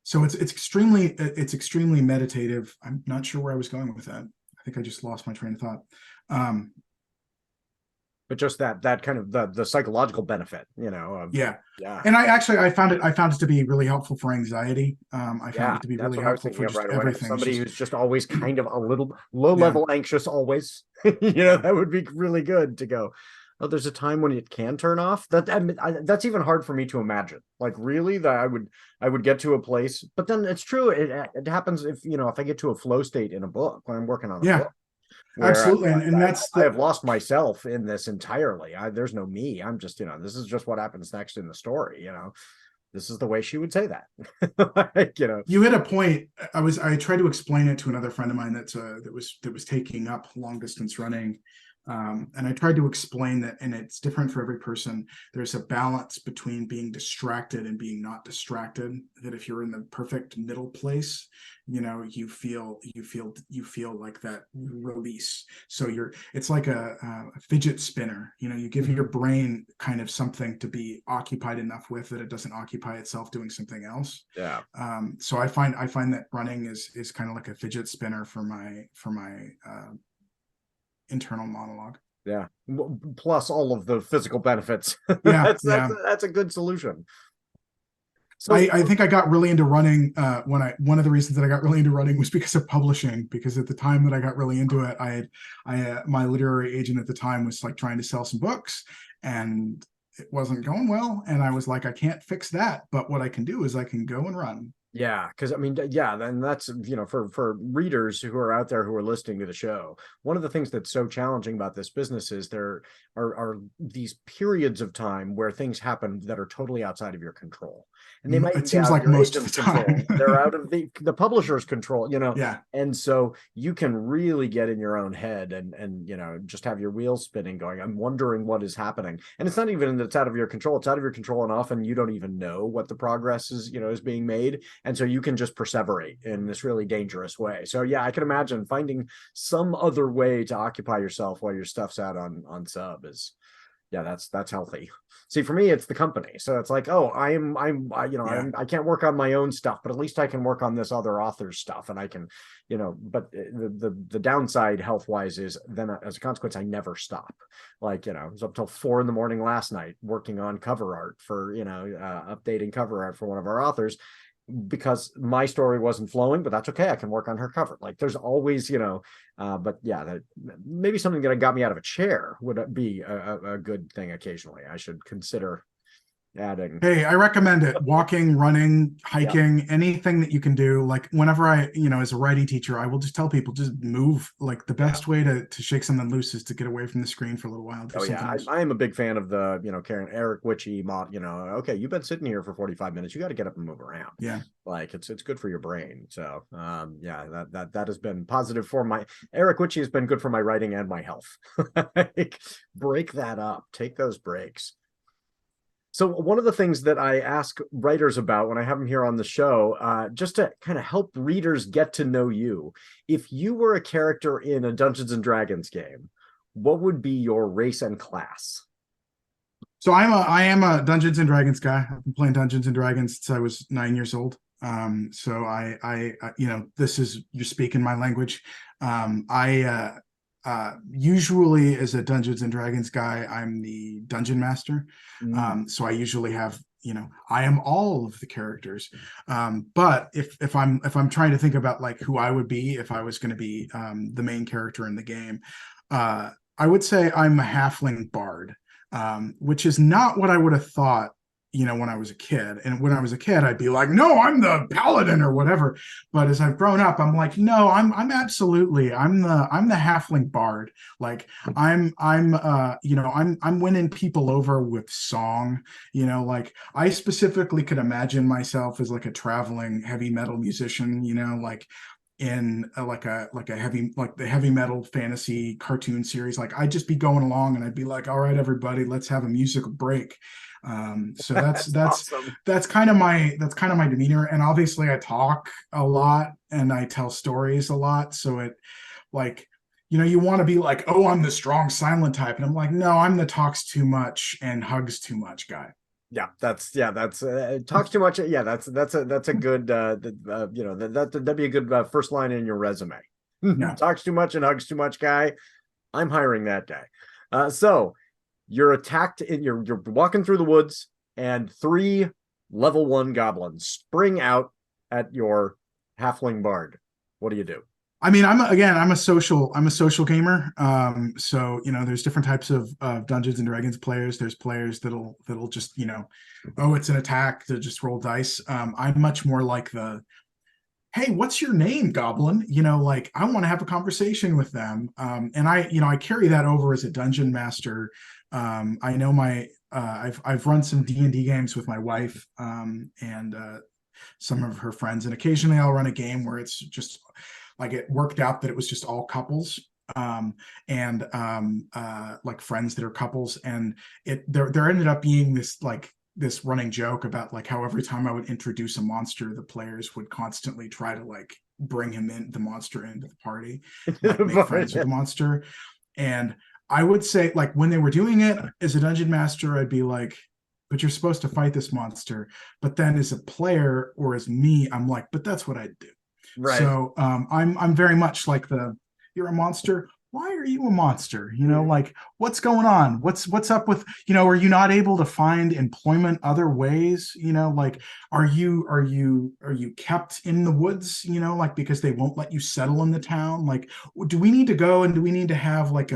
Speaker 2: So it's extremely meditative. I'm not sure where I was going with that. I think I just lost my train of thought.
Speaker 1: But just that kind of the psychological benefit,
Speaker 2: Yeah.
Speaker 1: yeah.
Speaker 2: And I found it to be really helpful for anxiety. I found
Speaker 1: Yeah,
Speaker 2: it to be
Speaker 1: that's
Speaker 2: really
Speaker 1: what I was
Speaker 2: helpful
Speaker 1: thinking
Speaker 2: for
Speaker 1: of
Speaker 2: just
Speaker 1: right away.
Speaker 2: everything.
Speaker 1: Somebody
Speaker 2: Just,
Speaker 1: who's just always kind of a little low
Speaker 2: yeah,
Speaker 1: level anxious always.
Speaker 2: yeah,
Speaker 1: That would be really good to go. Oh, there's a time when it can turn off. That's even hard for me to imagine. Like really, that I would get to a place, but then it's true. It happens if I get to a flow state in a book when I'm working on a
Speaker 2: yeah,
Speaker 1: book where
Speaker 2: absolutely. And that's
Speaker 1: I have lost myself in this entirely. There's no me. I'm just this is just what happens next in the story. This is the way she would say that.
Speaker 2: You hit a point. I tried to explain it to another friend of mine that was taking up long distance running. And I tried to explain that, and it's different for every person. There's a balance between being distracted and being not distracted. That if you're in the perfect middle place, you feel like that release. So it's like a fidget spinner. You give your brain kind of something to be occupied enough with that it doesn't occupy itself doing something else.
Speaker 1: Yeah.
Speaker 2: So I find that running is kind of like a fidget spinner for my internal monologue.
Speaker 1: Yeah. Plus all of the physical benefits.
Speaker 2: Yeah,
Speaker 1: That's a good solution.
Speaker 2: So I think I got really into running one of the reasons that I got really into running was because of publishing, because at the time that I got really into it, my literary agent at the time was like trying to sell some books and it wasn't going well. And I was like, I can't fix that. But what I can do is I can go and run.
Speaker 1: Yeah, because then that's for readers who are out there who are listening to the show, one of the things that's so challenging about this business is there are these periods of time where things happen that are totally outside of your control, and they might
Speaker 2: it seems like most of the time
Speaker 1: they're out of the publisher's control,
Speaker 2: yeah,
Speaker 1: and so you can really get in your own head and just have your wheels spinning, going, I'm wondering what is happening, and it's not even that it's out of your control; it's out of your control, and often you don't even know what the progress is being made. And so you can just perseverate in this really dangerous way. So yeah, I can imagine finding some other way to occupy yourself while your stuff's out on sub is, yeah, that's healthy. See, for me, it's the company. So it's like, oh, I can't work on my own stuff, but at least I can work on this other author's stuff, and I can, But the downside health wise is then as a consequence, I never stop. Like I was up till 4 a.m. last night working on cover art for updating cover art for one of our authors, because my story wasn't flowing, but that's okay. I can work on her cover. Like there's always, but yeah, maybe something that got me out of a chair would be a good thing occasionally. I should consider adding.
Speaker 2: Hey, I recommend it. Walking, running, hiking, anything that you can do. Like whenever I, as a writing teacher, I will just tell people, just move. Like the best way to shake something loose is to get away from the screen for a little while.
Speaker 1: I am a big fan of the, Karen Erik Grove, okay, you've been sitting here for 45 minutes. You got to get up and move around.
Speaker 2: Yeah.
Speaker 1: Like it's good for your brain. So that has been positive for my Erik Grove has been good for my writing and my health. Like, break that up, take those breaks. So one of the things that I ask writers about when I have them here on the show, just to kind of help readers get to know you, if you were a character in a Dungeons and Dragons game, what would be your race and class?
Speaker 2: So I am a Dungeons and Dragons guy. I've been playing Dungeons and Dragons since I was 9 years old. So I this is, you're speaking my language. Usually as a Dungeons and Dragons guy, I'm the dungeon master. So I usually have, I am all of the characters. But if I'm trying to think about like who I would be if I was going to be the main character in the game, I would say I'm a halfling bard, which is not what I would have thought, when I was a kid. And when I was a kid, I'd be like, no, I'm the paladin or whatever. But as I've grown up, I'm like, no, I'm absolutely, I'm the halfling bard. Like I'm winning people over with song, like I specifically could imagine myself as like a traveling heavy metal musician, like in the heavy metal fantasy cartoon series. Like I'd just be going along and I'd be like, all right, everybody, let's have a musical break. So that's awesome. That's kind of my demeanor. And obviously I talk a lot and I tell stories a lot. So it like, you want to be like, oh, I'm the strong silent type. And I'm like, no, I'm the talks too much and hugs too much guy.
Speaker 1: That's talks too much. Yeah, that's a good that'd be a good first line in your resume.
Speaker 2: Yeah.
Speaker 1: Talks too much and hugs too much guy. I'm hiring that guy. So you're attacked you're walking through the woods, and 3 level 1 goblins spring out at your halfling bard. What do you do?
Speaker 2: I mean, I'm a social gamer. So there's different types of Dungeons and Dragons players. There's players that'll just oh, it's an attack to just roll dice. I'm much more like hey, what's your name, Goblin? Like I want to have a conversation with them. And I carry that over as a dungeon master. I know I've run some D&D games with my wife and some of her friends, and occasionally I'll run a game where it's just like it worked out that it was just all couples and like friends that are couples, and there ended up being this running joke about like how every time I would introduce a monster, the players would constantly try to like bring the monster into the party, like make friends with the monster. And I would say, like, when they were doing it as a dungeon master, I'd be like, but you're supposed to fight this monster. But then as a player or as me, I'm like, but that's what I'd do.
Speaker 1: Right.
Speaker 2: So I'm very much like you're a monster. Why are you a monster? Like what's going on? What's up with, are you not able to find employment other ways? Like are you kept in the woods, like because they won't let you settle in the town? Like, do we need to go and do we need to have like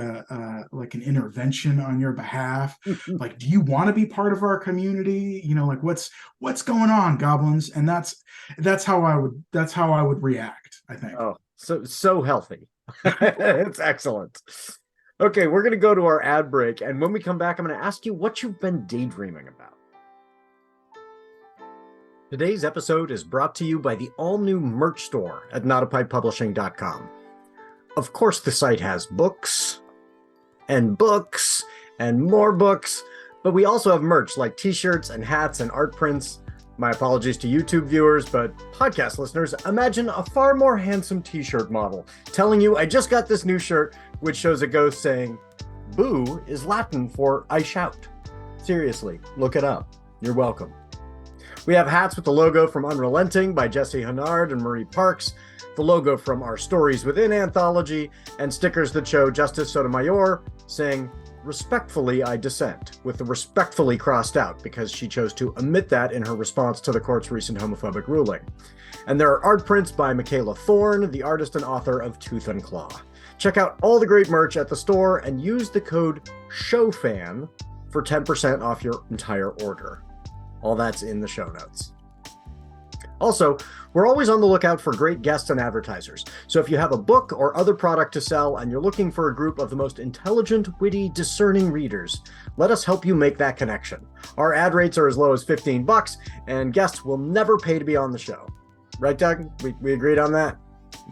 Speaker 2: like an intervention on your behalf? Like, do you want to be part of our community? Like what's going on, goblins? And that's how I would react, I think.
Speaker 1: Oh, so healthy. It's excellent. Okay, we're going to go to our ad break, and when we come back, I'm going to ask you what you've been daydreaming about. Today's episode is brought to you by the all-new merch store at notapipepublishing.com. Of course, the site has books and more books, but we also have merch like t-shirts and hats and art prints. My apologies to YouTube viewers, but podcast listeners, imagine a far more handsome t-shirt model telling you I just got this new shirt, which shows a ghost saying, "Boo" is Latin for I shout. Seriously, look it up. You're welcome. We have hats with the logo from Unrelenting by Jesse Hennard and Marie Parks, the logo from our Stories Within anthology, and stickers that show Justice Sotomayor saying, "Respectfully, I dissent," with the respectfully crossed out because she chose to omit that in her response to the court's recent homophobic ruling. And there are art prints by Michaela Thorne, the artist and author of Tooth and Claw. Check out all the great merch at the store and use the code SHOWFAN for 10% off your entire order. All that's in the show notes. Also, we're always on the lookout for great guests and advertisers. So if you have a book or other product to sell and you're looking for a group of the most intelligent, witty, discerning readers, let us help you make that connection. Our ad rates are as low as $15, and guests will never pay to be on the show. Right, Doug? We agreed on that?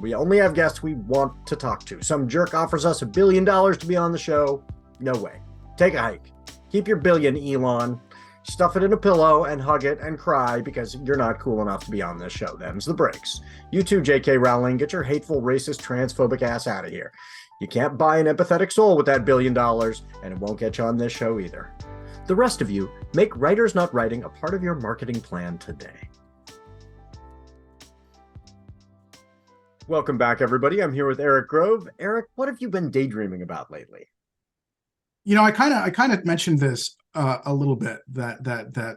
Speaker 1: We only have guests we want to talk to. Some jerk offers us $1 billion to be on the show. No way. Take a hike. Keep your billion, Elon. Stuff it in a pillow and hug it and cry because you're not cool enough to be on this show. Them's the breaks. You too, J.K. Rowling, get your hateful, racist, transphobic ass out of here. You can't buy an empathetic soul with that $1 billion, and it won't get you on this show either. The rest of you, make Writers Not Writing a part of your marketing plan today. Welcome back, everybody. I'm here with Erik Grove. Erik, what have you been daydreaming about lately?
Speaker 2: I kind of mentioned this a little bit, that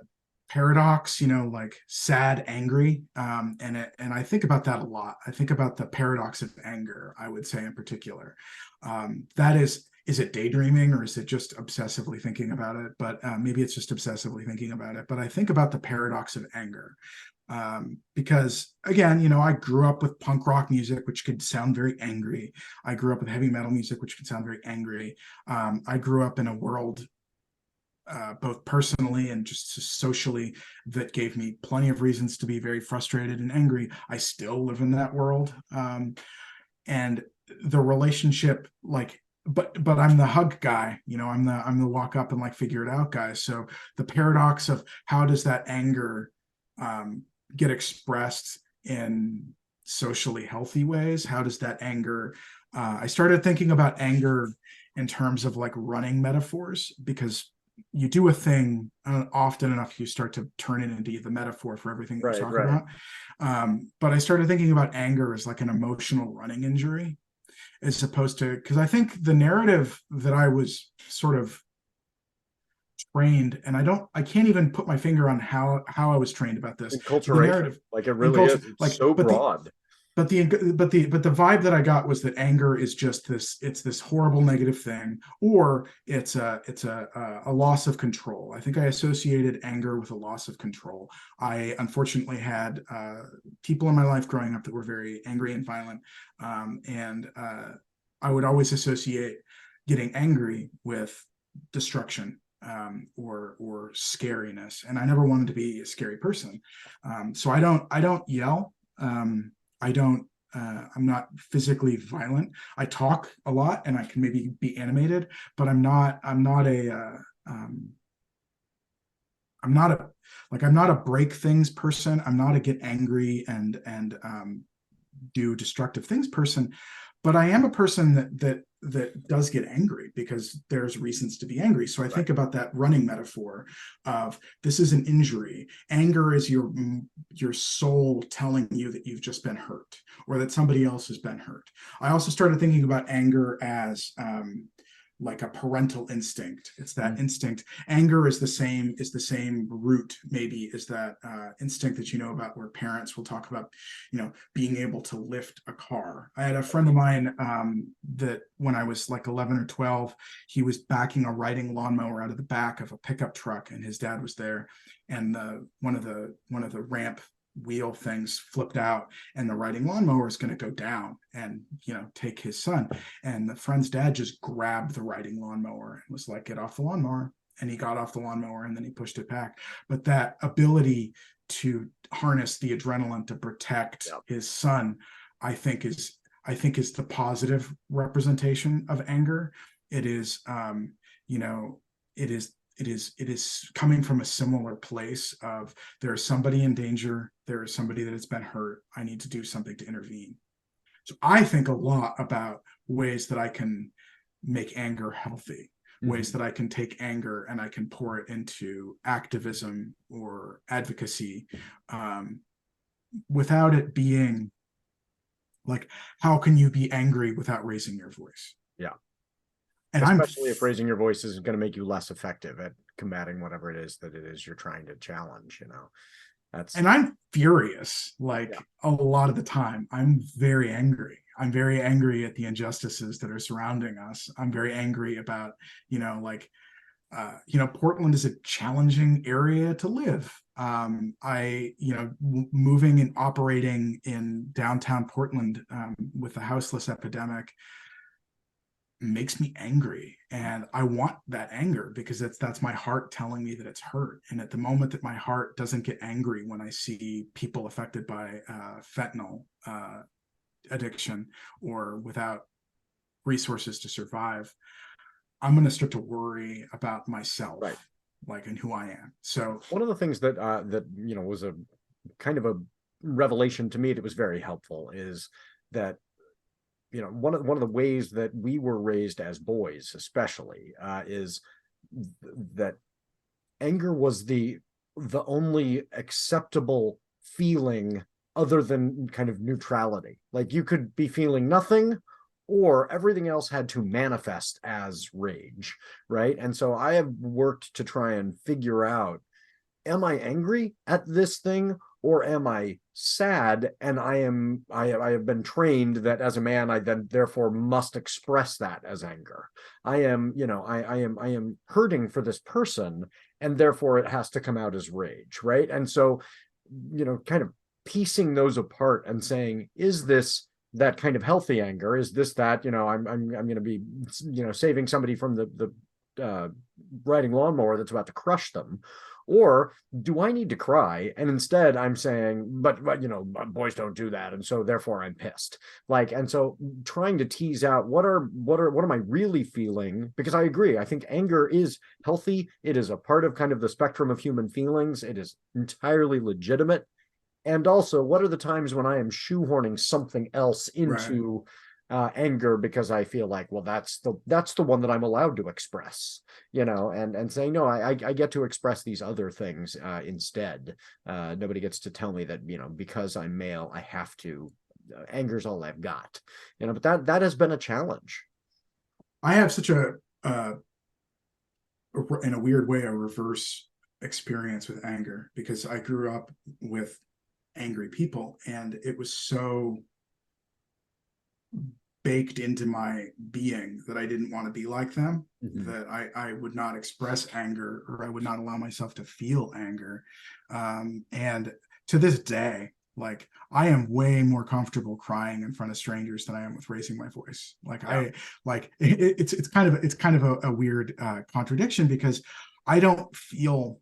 Speaker 2: paradox, like sad, angry, and I think about that a lot. I think about the paradox of anger, I would say in particular. That is it daydreaming or is it just obsessively thinking about it? But maybe it's just obsessively thinking about it. But I think about the paradox of anger. Because again, I grew up with punk rock music, which could sound very angry. I grew up with heavy metal music, which could sound very angry. I grew up in a world, both personally and just socially, that gave me plenty of reasons to be very frustrated and angry. I still live in that world. And the relationship, but I'm the hug guy, I'm the walk up and like figure it out guy. So the paradox of how does that anger, get expressed in socially healthy ways? How does that anger, I started thinking about anger in terms of like running metaphors, because you do a thing often enough, you start to turn it into the metaphor for everything that you're talking about. But I started thinking about anger as like an emotional running injury, as opposed to, because I think the narrative that I was sort of trained, and I can't even put my finger on how I was trained about this. The
Speaker 1: Enculturation,
Speaker 2: narrative,
Speaker 1: like it really is. It's
Speaker 2: like,
Speaker 1: so broad.
Speaker 2: But the vibe that I got was that anger is just this, it's this horrible negative thing, or it's a loss of control. I think I associated anger with a loss of control. I unfortunately had people in my life growing up that were very angry and violent, and I would always associate getting angry with destruction, or scariness, and I never wanted to be a scary person. So I don't yell. I don't, I'm not physically violent. I talk a lot and I can maybe be animated, but I'm not a break things person. I'm not a get angry and do destructive things person, but I am a person that does get angry because there's reasons to be angry. So I think about that running metaphor of, this is an injury. Anger is your soul telling you that you've just been hurt, or that somebody else has been hurt. I also started thinking about anger as like a parental instinct. It's that instinct. Anger is the same root, maybe, is that instinct that you know about, where parents will talk about, being able to lift a car. I had a friend of mine that when I was like 11 or 12, he was backing a riding lawnmower out of the back of a pickup truck, and his dad was there, and one of the ramp wheel things flipped out, and the riding lawnmower is going to go down and take his son, and the friend's dad just grabbed the riding lawnmower and was like, get off the lawnmower, and he got off the lawnmower and then he pushed it back. But that ability to harness the adrenaline to protect his son, I think is the positive representation of anger. It is it is coming from a similar place of, there is somebody in danger, there is somebody that has been hurt, I need to do something to intervene. So I think a lot about ways that I can make anger healthy, ways that I can take anger and I can pour it into activism or advocacy, without it being like, how can you be angry without raising your voice?
Speaker 1: Yeah.
Speaker 2: And
Speaker 1: especially if raising your voice is going to make you less effective at combating whatever it is you're trying to challenge, and
Speaker 2: I'm furious. A lot of the time, I'm very angry. I'm very angry at the injustices that are surrounding us. I'm very angry about, Portland is a challenging area to live. Moving and operating in downtown Portland with the houseless epidemic makes me angry, and I want that anger because that's my heart telling me that it's hurt. And at the moment that my heart doesn't get angry when I see people affected by fentanyl addiction or without resources to survive, I'm going to start to worry about myself, and who I am. So
Speaker 1: one of the things that was a kind of a revelation to me that was very helpful is that one of the ways that we were raised as boys, especially, is that anger was the only acceptable feeling other than kind of neutrality. Like, you could be feeling nothing, or everything else had to manifest as rage, right? And so I have worked to try and figure out, am I angry at this thing, or am I sad? And I have been trained that as a man, I then therefore must express that as anger. I am hurting for this person, and therefore it has to come out as rage, right? And so, kind of piecing those apart and saying, is this that kind of healthy anger? Is this that, I'm going to be, saving somebody from the riding lawnmower that's about to crush them? Or do I need to cry? And instead I'm saying, but boys don't do that, and so therefore I'm pissed. And so trying to tease out what am I really feeling? Because I agree, I think anger is healthy. It is a part of kind of the spectrum of human feelings. It is entirely legitimate. And also, what are the times when I am shoehorning something else into anger because I feel like, well, that's the one that I'm allowed to express, and saying, no, I get to express these other things instead. Nobody gets to tell me that, because I'm male, I have to. Anger's all I've got, but that has been a challenge.
Speaker 2: I have such a in a weird way, a reverse experience with anger, because I grew up with angry people, and it was so baked into my being that I didn't want to be like them, that I would not express anger, or I would not allow myself to feel anger. And to this day, like, I am way more comfortable crying in front of strangers than I am with raising my voice. Like, yeah. It's kind of a weird contradiction, because I don't feel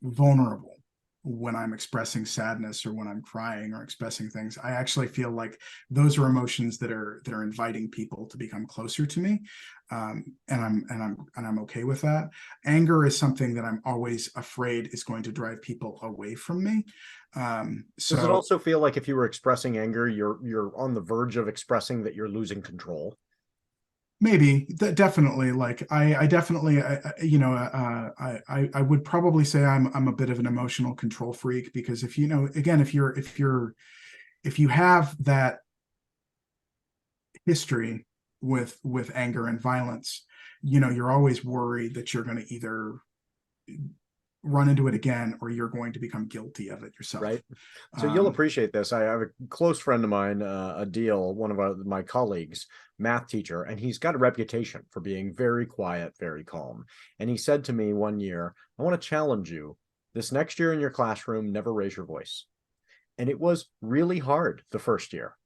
Speaker 2: vulnerable when I'm expressing sadness, or when I'm crying or expressing things. I actually feel like those are emotions that are inviting people to become closer to me, and I'm okay with that. Anger is something that I'm always afraid is going to drive people away from me. So
Speaker 1: does it also feel like if you were expressing anger, you're on the verge of expressing that you're losing control?
Speaker 2: Maybe, definitely. Like, I definitely, I would probably say I'm a bit of an emotional control freak, because if you have that history with anger and violence, you're always worried that you're going to either run into it again, or you're going to become guilty of it yourself.
Speaker 1: Right. So you'll appreciate this. I have a close friend of mine, one of my colleagues, math teacher, and he's got a reputation for being very quiet, very calm. And he said to me one year, I want to challenge you. This next year in your classroom, never raise your voice. And it was really hard the first year.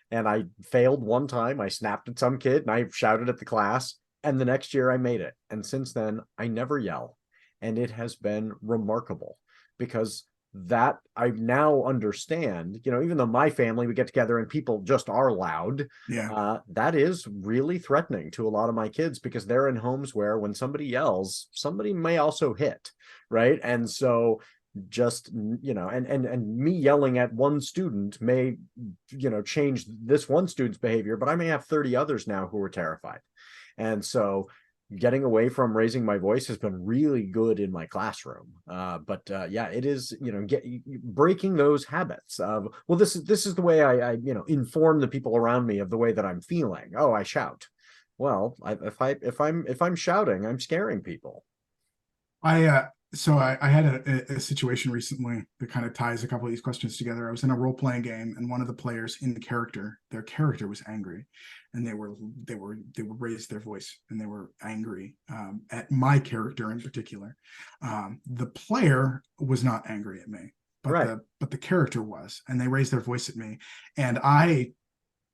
Speaker 1: And I failed one time. I snapped at some kid and I shouted at the class. And the next year I made it. And since then, I never yell. And it has been remarkable, because that I now understand, even though my family, we get together and people just are loud.
Speaker 2: Yeah.
Speaker 1: That is really threatening to a lot of my kids, because they're in homes where when somebody yells, somebody may also hit. Right. And so just, and me yelling at one student may, change this one student's behavior, but I may have 30 others now who are terrified. And so getting away from raising my voice has been really good in my classroom. But it is, breaking those habits of, well, this is the way I inform the people around me of the way that I'm feeling. Oh, I shout. Well, if I'm shouting, I'm scaring people.
Speaker 2: So I had a situation recently that kind of ties a couple of these questions together. I was in a role-playing game, and one of the players in their character was angry, and they raised their voice, and they were angry at my character in particular. The player was not angry at me, but
Speaker 1: right.
Speaker 2: the character was, and they raised their voice at me, and I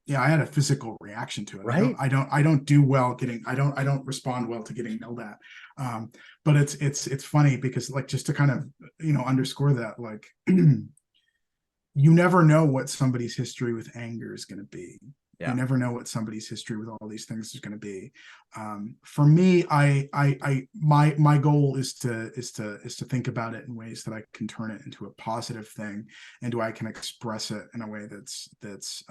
Speaker 2: had a physical reaction to it.
Speaker 1: Right.
Speaker 2: I don't do well I don't respond well to getting yelled at. But it's funny, because, like, just to kind of, underscore that, like, you never know what somebody's history with anger is going to be. Yeah. You never know what somebody's history with all these things is going to be. For me, my goal is to think about it in ways that I can turn it into a positive thing, and I can express it in a way that's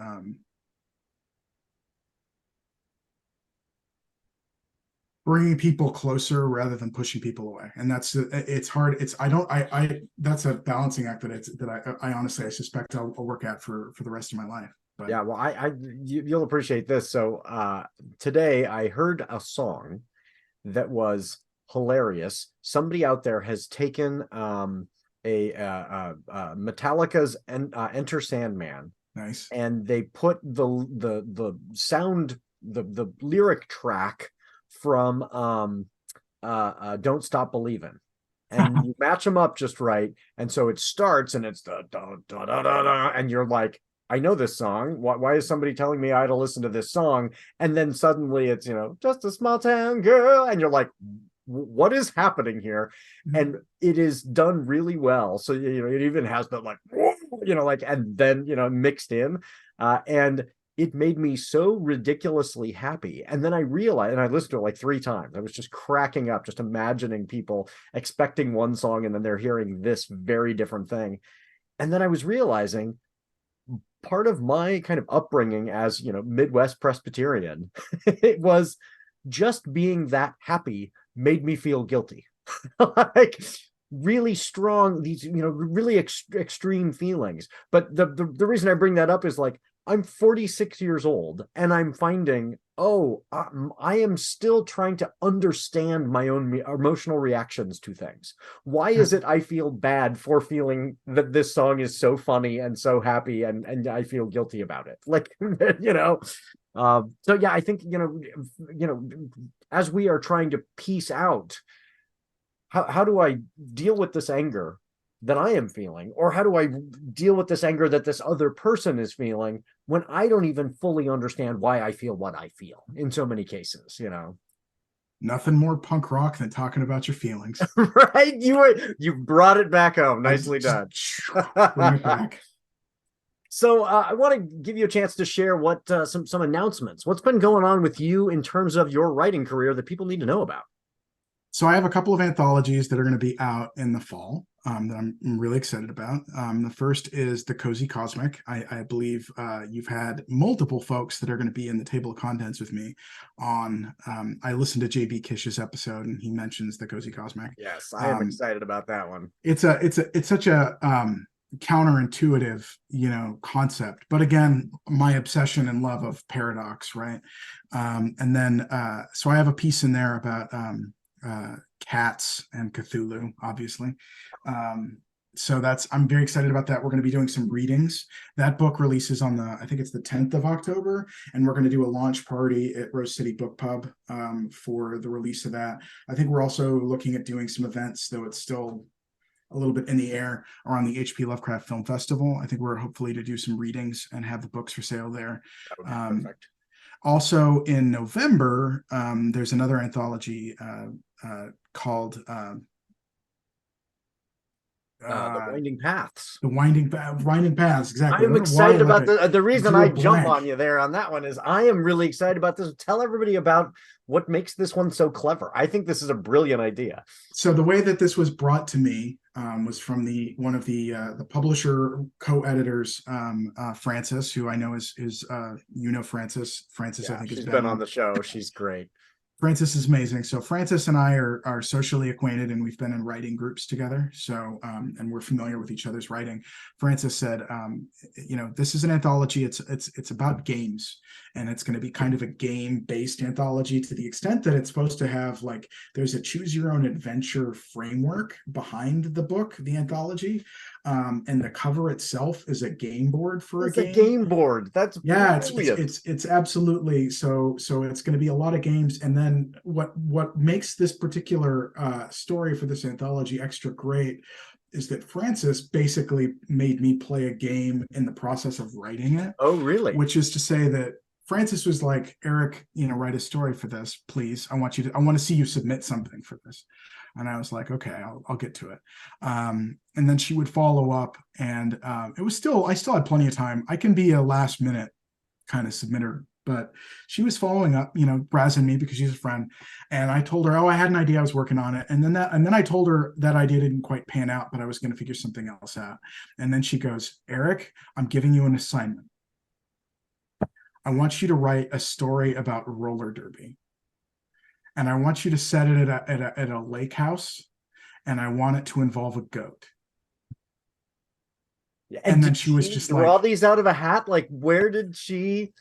Speaker 2: bringing people closer rather than pushing people away. And it's hard. That's a balancing act that I honestly, I suspect I'll work at for the rest of my life. But
Speaker 1: yeah, well, you'll appreciate this. So today I heard a song that was hilarious. Somebody out there has taken Metallica's Enter Sandman.
Speaker 2: Nice.
Speaker 1: And they put the sound, the lyric track from Don't Stop Believin', and you match them up just right, and so it starts and it's the da, da, da, da, da, and you're like, I know this song. Why is somebody telling me I had to listen to this song? And then suddenly it's, just a small town girl, and you're like, what is happening here? Mm-hmm. And it is done really well. So it even has the and then mixed in, and it made me so ridiculously happy. And then I realized, and I listened to it like 3 times. I was just cracking up, just imagining people expecting one song and then they're hearing this very different thing. And then I was realizing part of my kind of upbringing as, Midwest Presbyterian, it was just being that happy made me feel guilty. Like really strong, these, really extreme feelings. But the reason I bring that up is like, I'm 46 years old and I'm finding, I am still trying to understand my own emotional reactions to things. Why is it I feel bad for feeling that this song is so funny and so happy, and I feel guilty about it? Like, so yeah, I think, as we are trying to piece out how do I deal with this anger that I am feeling, or how do I deal with this anger that this other person is feeling when I don't even fully understand why I feel what I feel in so many cases,
Speaker 2: Nothing more punk rock than talking about your feelings.
Speaker 1: Right? You brought it back home. Nicely done.
Speaker 2: Bring it back.
Speaker 1: So I want to give you a chance to share what some announcements. What's been going on with you in terms of your writing career that people need to know about?
Speaker 2: So I have a couple of anthologies that are going to be out in the fall that I'm really excited about. The first is The Cozy Cosmic. I believe you've had multiple folks that are going to be in the table of contents with me on. I listened to JB Kish's episode and he mentions The Cozy Cosmic.
Speaker 1: Yes, I am excited about that one.
Speaker 2: It's such a counterintuitive, concept. But again, my obsession and love of paradox, right? And then so I have a piece in there about cats and Cthulhu, obviously. So I'm very excited about that. We're going to be doing some readings. That book releases on I think it's the 10th of October, and we're going to do a launch party at Rose City Book Pub for the release of that. I think we're also looking at doing some events, though it's still a little bit in the air, around the HP Lovecraft Film Festival. I think we're hopefully to do some readings and have the books for sale there.
Speaker 1: That would be perfect.
Speaker 2: Also in November, there's another anthology called
Speaker 1: The Winding Paths.
Speaker 2: The Winding Paths, exactly.
Speaker 1: I'm excited about the reason I jump on you there on that one is I am really excited about this. Tell everybody about what makes this one so clever. I think this is a brilliant idea. So
Speaker 2: the way that this was brought to me was from one of the publisher co-editors, Frances, who I know is Frances. Frances, yeah, I think
Speaker 1: she's been on the show. She's great.
Speaker 2: Frances is amazing. So Frances and I are socially acquainted, and we've been in writing groups together. So and we're familiar with each other's writing. Frances said, this is an anthology. It's about games, and it's going to be kind of a game-based anthology to the extent that it's supposed to have there's a choose your own adventure framework behind the book, the anthology. And the cover itself is a game board for a game. It's a game board. That's it's absolutely so it's going to be a lot of games. And then what makes this particular story for this anthology extra great is that Frances basically made me play a game in the process of writing it.
Speaker 1: Oh, really?
Speaker 2: Which is to say that Frances was like, Erik, write a story for this, please. I want to see you submit something for this. And I was like, okay, I'll get to it. And then she would follow up, and I still had plenty of time. I can be a last minute kind of submitter, but she was following up, brazzing me because she's a friend. And I told her, I had an idea, I was working on it. And then I told her that idea didn't quite pan out, but I was going to figure something else out. And then she goes, Erik, I'm giving you an assignment. I want you to write a story about roller derby. And I want you to set it at a lake house, and I want it to involve a goat.
Speaker 1: Yeah, and then she was just like, all these out of a hat? Like, where did she?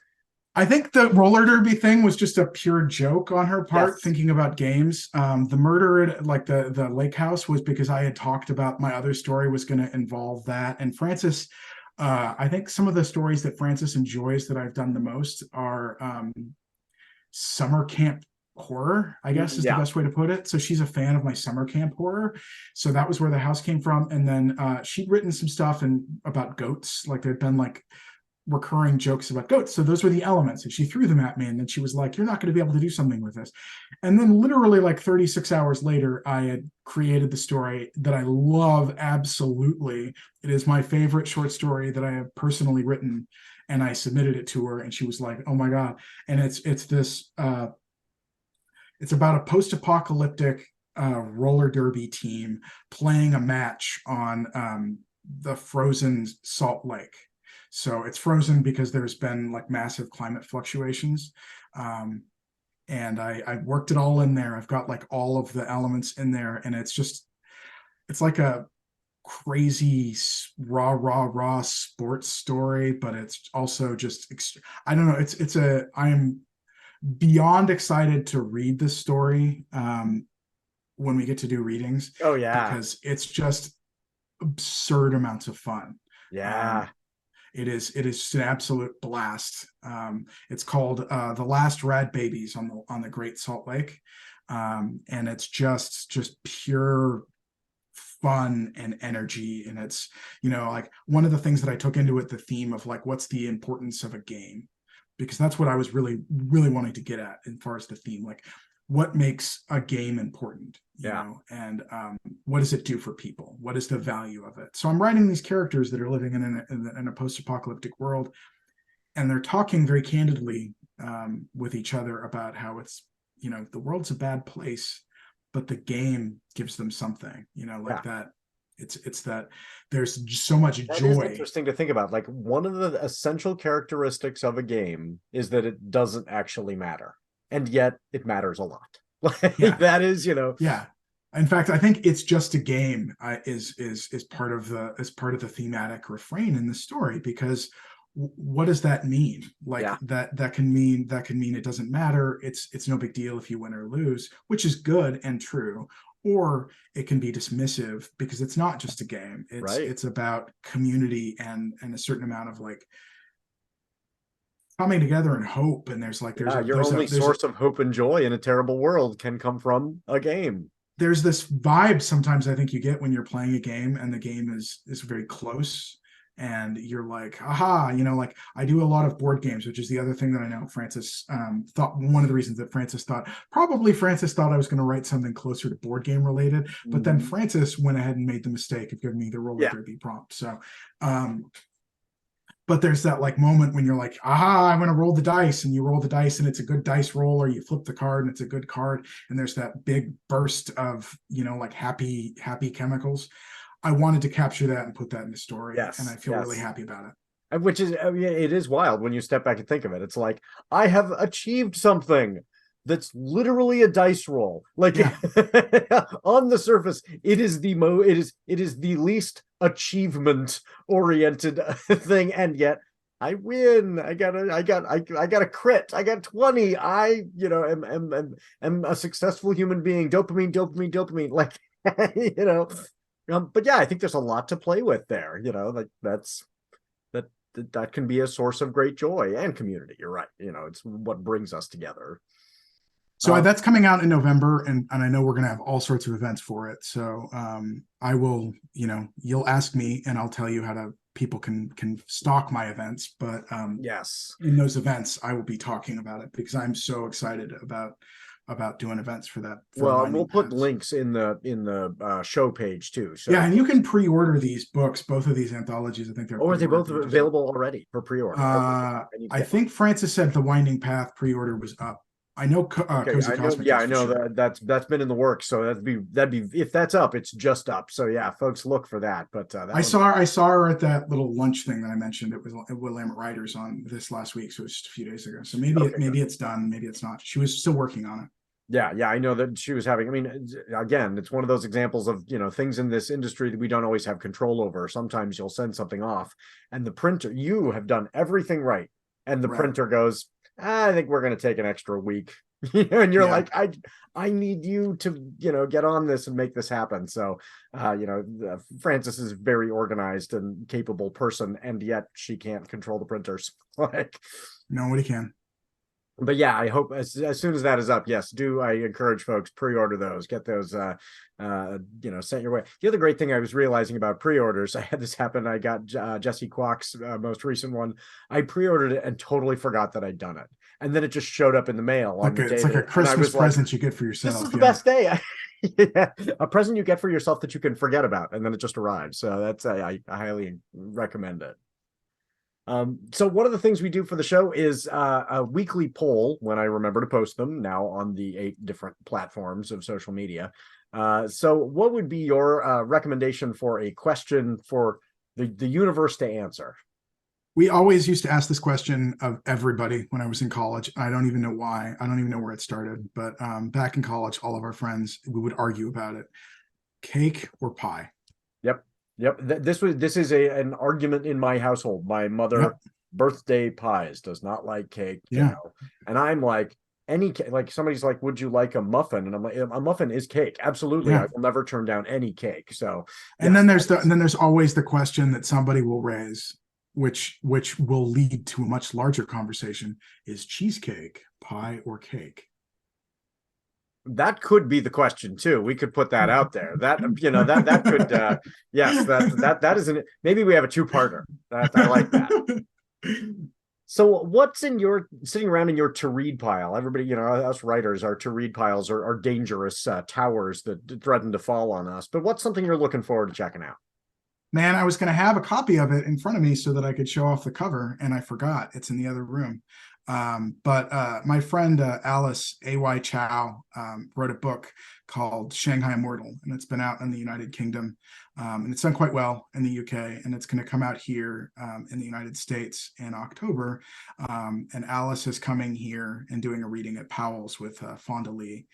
Speaker 2: I think the roller derby thing was just a pure joke on her part, yes. Thinking about games. The murder at the lake house was because I had talked about my other story was going to involve that. And Frances, I think some of the stories that Frances enjoys that I've done the most are summer camp horror, I guess is the best way to put it. So she's a fan of my summer camp horror. So that was where the house came from. And then she'd written some stuff about goats. There'd been recurring jokes about goats. So those were the elements. And she threw them at me. And then she was like, you're not going to be able to do something with this. And then literally 36 hours later, I had created the story that I love absolutely. It is my favorite short story that I have personally written. And I submitted it to her, and she was like, oh my God. And it's this it's about a post-apocalyptic roller derby team playing a match on the frozen Salt Lake. So it's frozen because there's been like massive climate fluctuations. And I worked it all in there. I've got like all of the elements in there, and it's like a crazy raw sports story, but it's also just I don't know. I am beyond excited to read this story when we get to do readings,
Speaker 1: Oh yeah.
Speaker 2: because it's just absurd amounts of fun.
Speaker 1: Yeah.
Speaker 2: It is an absolute blast. It's called The Last Rad Babies on the Great Salt Lake. And it's just pure fun and energy. And it's, like one of the things that I took into it, the theme of like, what's the importance of a game? Because that's what I was really, really wanting to get at as far as the theme, like what makes a game important, and what does it do for people? What is the value of it? So I'm writing these characters that are living in a post-apocalyptic world, and they're talking very candidly with each other about how it's, the world's a bad place, but the game gives them something, that. It's that there's so much
Speaker 1: That
Speaker 2: joy.
Speaker 1: is interesting to think about. Like, one of the essential characteristics of a game is that it doesn't actually matter, and yet it matters a lot. Like, that is,
Speaker 2: Yeah. In fact, I think it's just a game is part of the thematic refrain in the story, because what does that mean? Like that can mean it doesn't matter. It's no big deal if you win or lose, which is good and true. Or it can be dismissive because it's not just a game. It's about community and a certain amount of like coming together and hope. And there's
Speaker 1: your only source of hope and joy in a terrible world can come from a game.
Speaker 2: There's this vibe sometimes I think you get when you're playing a game and the game is very close, and you're like, aha, like I do a lot of board games, which is the other thing that I know Frances thought, one of the reasons that Frances thought I was going to write something closer to board game related, but then Frances went ahead and made the mistake of giving me the roller derby prompt. So but there's that like moment when you're like, aha, I'm going to roll the dice, and you roll the dice and it's a good dice roll, or you flip the card and it's a good card, and there's that big burst of, like happy chemicals. I wanted to capture that and put that in the story. And I feel really happy about it.
Speaker 1: Which is, it is wild when you step back and think of it. It's like, I have achieved something that's literally a dice roll. Like, on the surface, it is the least achievement oriented thing, and yet I win. I got a crit. I got 20. I am a successful human being. Dopamine. Like, but yeah, I think there's a lot to play with there. Like that can be a source of great joy and community. You're right. It's what brings us together.
Speaker 2: So that's coming out in November, and I know we're going to have all sorts of events for it. So I will, you'll ask me and I'll tell you how people can stalk my events. But
Speaker 1: yes,
Speaker 2: in those events, I will be talking about it because I'm so excited about doing events for that.
Speaker 1: We'll put links in the show page too. So
Speaker 2: and you can pre-order these books, both of these anthologies. I think they're.
Speaker 1: Or are they both available already for pre-order?
Speaker 2: I think Frances said The Winding Path pre-order was up. I know. Cozy Cosmic.
Speaker 1: I know that's been in the works. So that'd be if that's up, it's just up. So yeah, folks, look for that. But I saw
Speaker 2: her at that little lunch thing that I mentioned. It was at Willamette Writers on this last week, so it was just a few days ago. So maybe it's done, maybe it's not. She was still working on it.
Speaker 1: Yeah, I know that she was having. I mean, again, it's one of those examples of things in this industry that we don't always have control over. Sometimes you'll send something off, and the printer, you have done everything right, and the printer goes, I think we're going to take an extra week, and you're like, I need you to, get on this and make this happen. So, Frances is a very organized and capable person, and yet she can't control the printers. Like,
Speaker 2: nobody can.
Speaker 1: But yeah, I hope as soon as that is up, yes, I encourage folks pre-order those, get those, sent your way. The other great thing I was realizing about pre-orders, I had this happen. I got Jesse Kwok's most recent one. I pre-ordered it and totally forgot that I'd done it, and then it just showed up in the mail.
Speaker 2: It's like a Christmas present you get for yourself.
Speaker 1: This is the best day. A present you get for yourself that you can forget about, and then it just arrives. So that's I highly recommend it. So one of the things we do for the show is a weekly poll, when I remember to post them, now on the 8 different platforms of social media. So what would be your recommendation for a question for the universe to answer?
Speaker 2: We always used to ask this question of everybody when I was in college. I don't even know why. I don't even know where it started. But back in college, all of our friends, we would argue about it. Cake or pie?
Speaker 1: Yep. Yep. This is an argument in my household. My mother
Speaker 2: Yep.
Speaker 1: birthday pies does not like cake,
Speaker 2: Yeah.
Speaker 1: and I'm like, like somebody's like, would you like a muffin? And I'm like, a muffin is cake. Absolutely. I
Speaker 2: Yeah.
Speaker 1: will never turn down any cake. So
Speaker 2: And
Speaker 1: yes,
Speaker 2: then there's always the question that somebody will raise, which will lead to a much larger conversation: is cheesecake pie or cake?
Speaker 1: that could be the question too. We could put that out there. That that could yes, that is an maybe we have a two-parter. That I like that. So what's in your sitting around in your to read pile? Everybody, us writers, our to read piles are dangerous towers that threaten to fall on us. But what's something you're looking forward to checking out?
Speaker 2: Man, I was going to have a copy of it in front of me so that I could show off the cover, and I forgot. It's in the other room. But my friend Alice A.Y. Chao wrote a book called Shanghai Immortal, and it's been out in the United Kingdom. And it's done quite well in the UK, and it's going to come out here in the United States in October. And Alice is coming here and doing a reading at Powell's with Fonda Lee,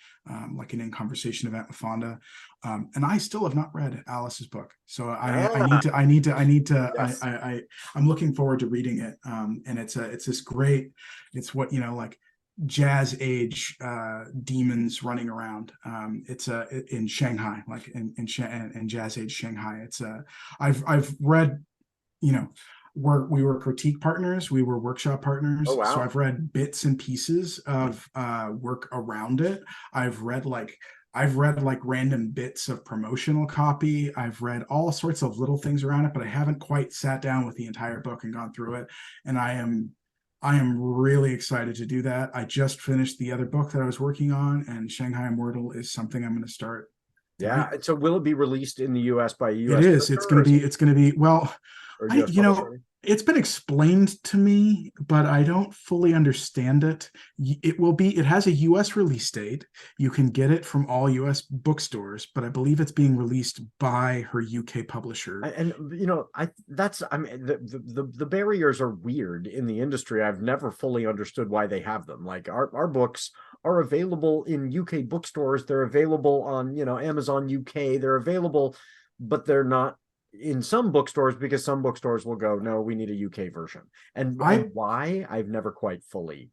Speaker 2: like an in-conversation event with Fonda. And I still have not read Alice's book, so I need to.
Speaker 1: Yes.
Speaker 2: I'm looking forward to reading it. And it's this great. It's what like jazz age demons running around. It's in Shanghai, like in jazz age Shanghai. It's I've read, we were critique partners, we were workshop partners.
Speaker 1: Oh wow.
Speaker 2: So I've read bits and pieces of work around it. I've read like random bits of promotional copy. I've read all sorts of little things around it, but I haven't quite sat down with the entire book and gone through it. And I am really excited to do that. I just finished the other book that I was working on, and Shanghai Immortal is something I'm going to start.
Speaker 1: Yeah. So will it be released in the US by a US
Speaker 2: It is. It's going to be. Well,
Speaker 1: or US publisher?
Speaker 2: It's been explained to me, but I don't fully understand it. It has a US release date. You can get it from all US bookstores, but I believe it's being released by her UK publisher.
Speaker 1: And I mean the barriers are weird in the industry. I've never fully understood why they have them. Like our books are available in UK bookstores. They're available on, Amazon UK. They're available, but they're not in some bookstores because some bookstores will go, no, we need a UK version. And why? I've never quite fully.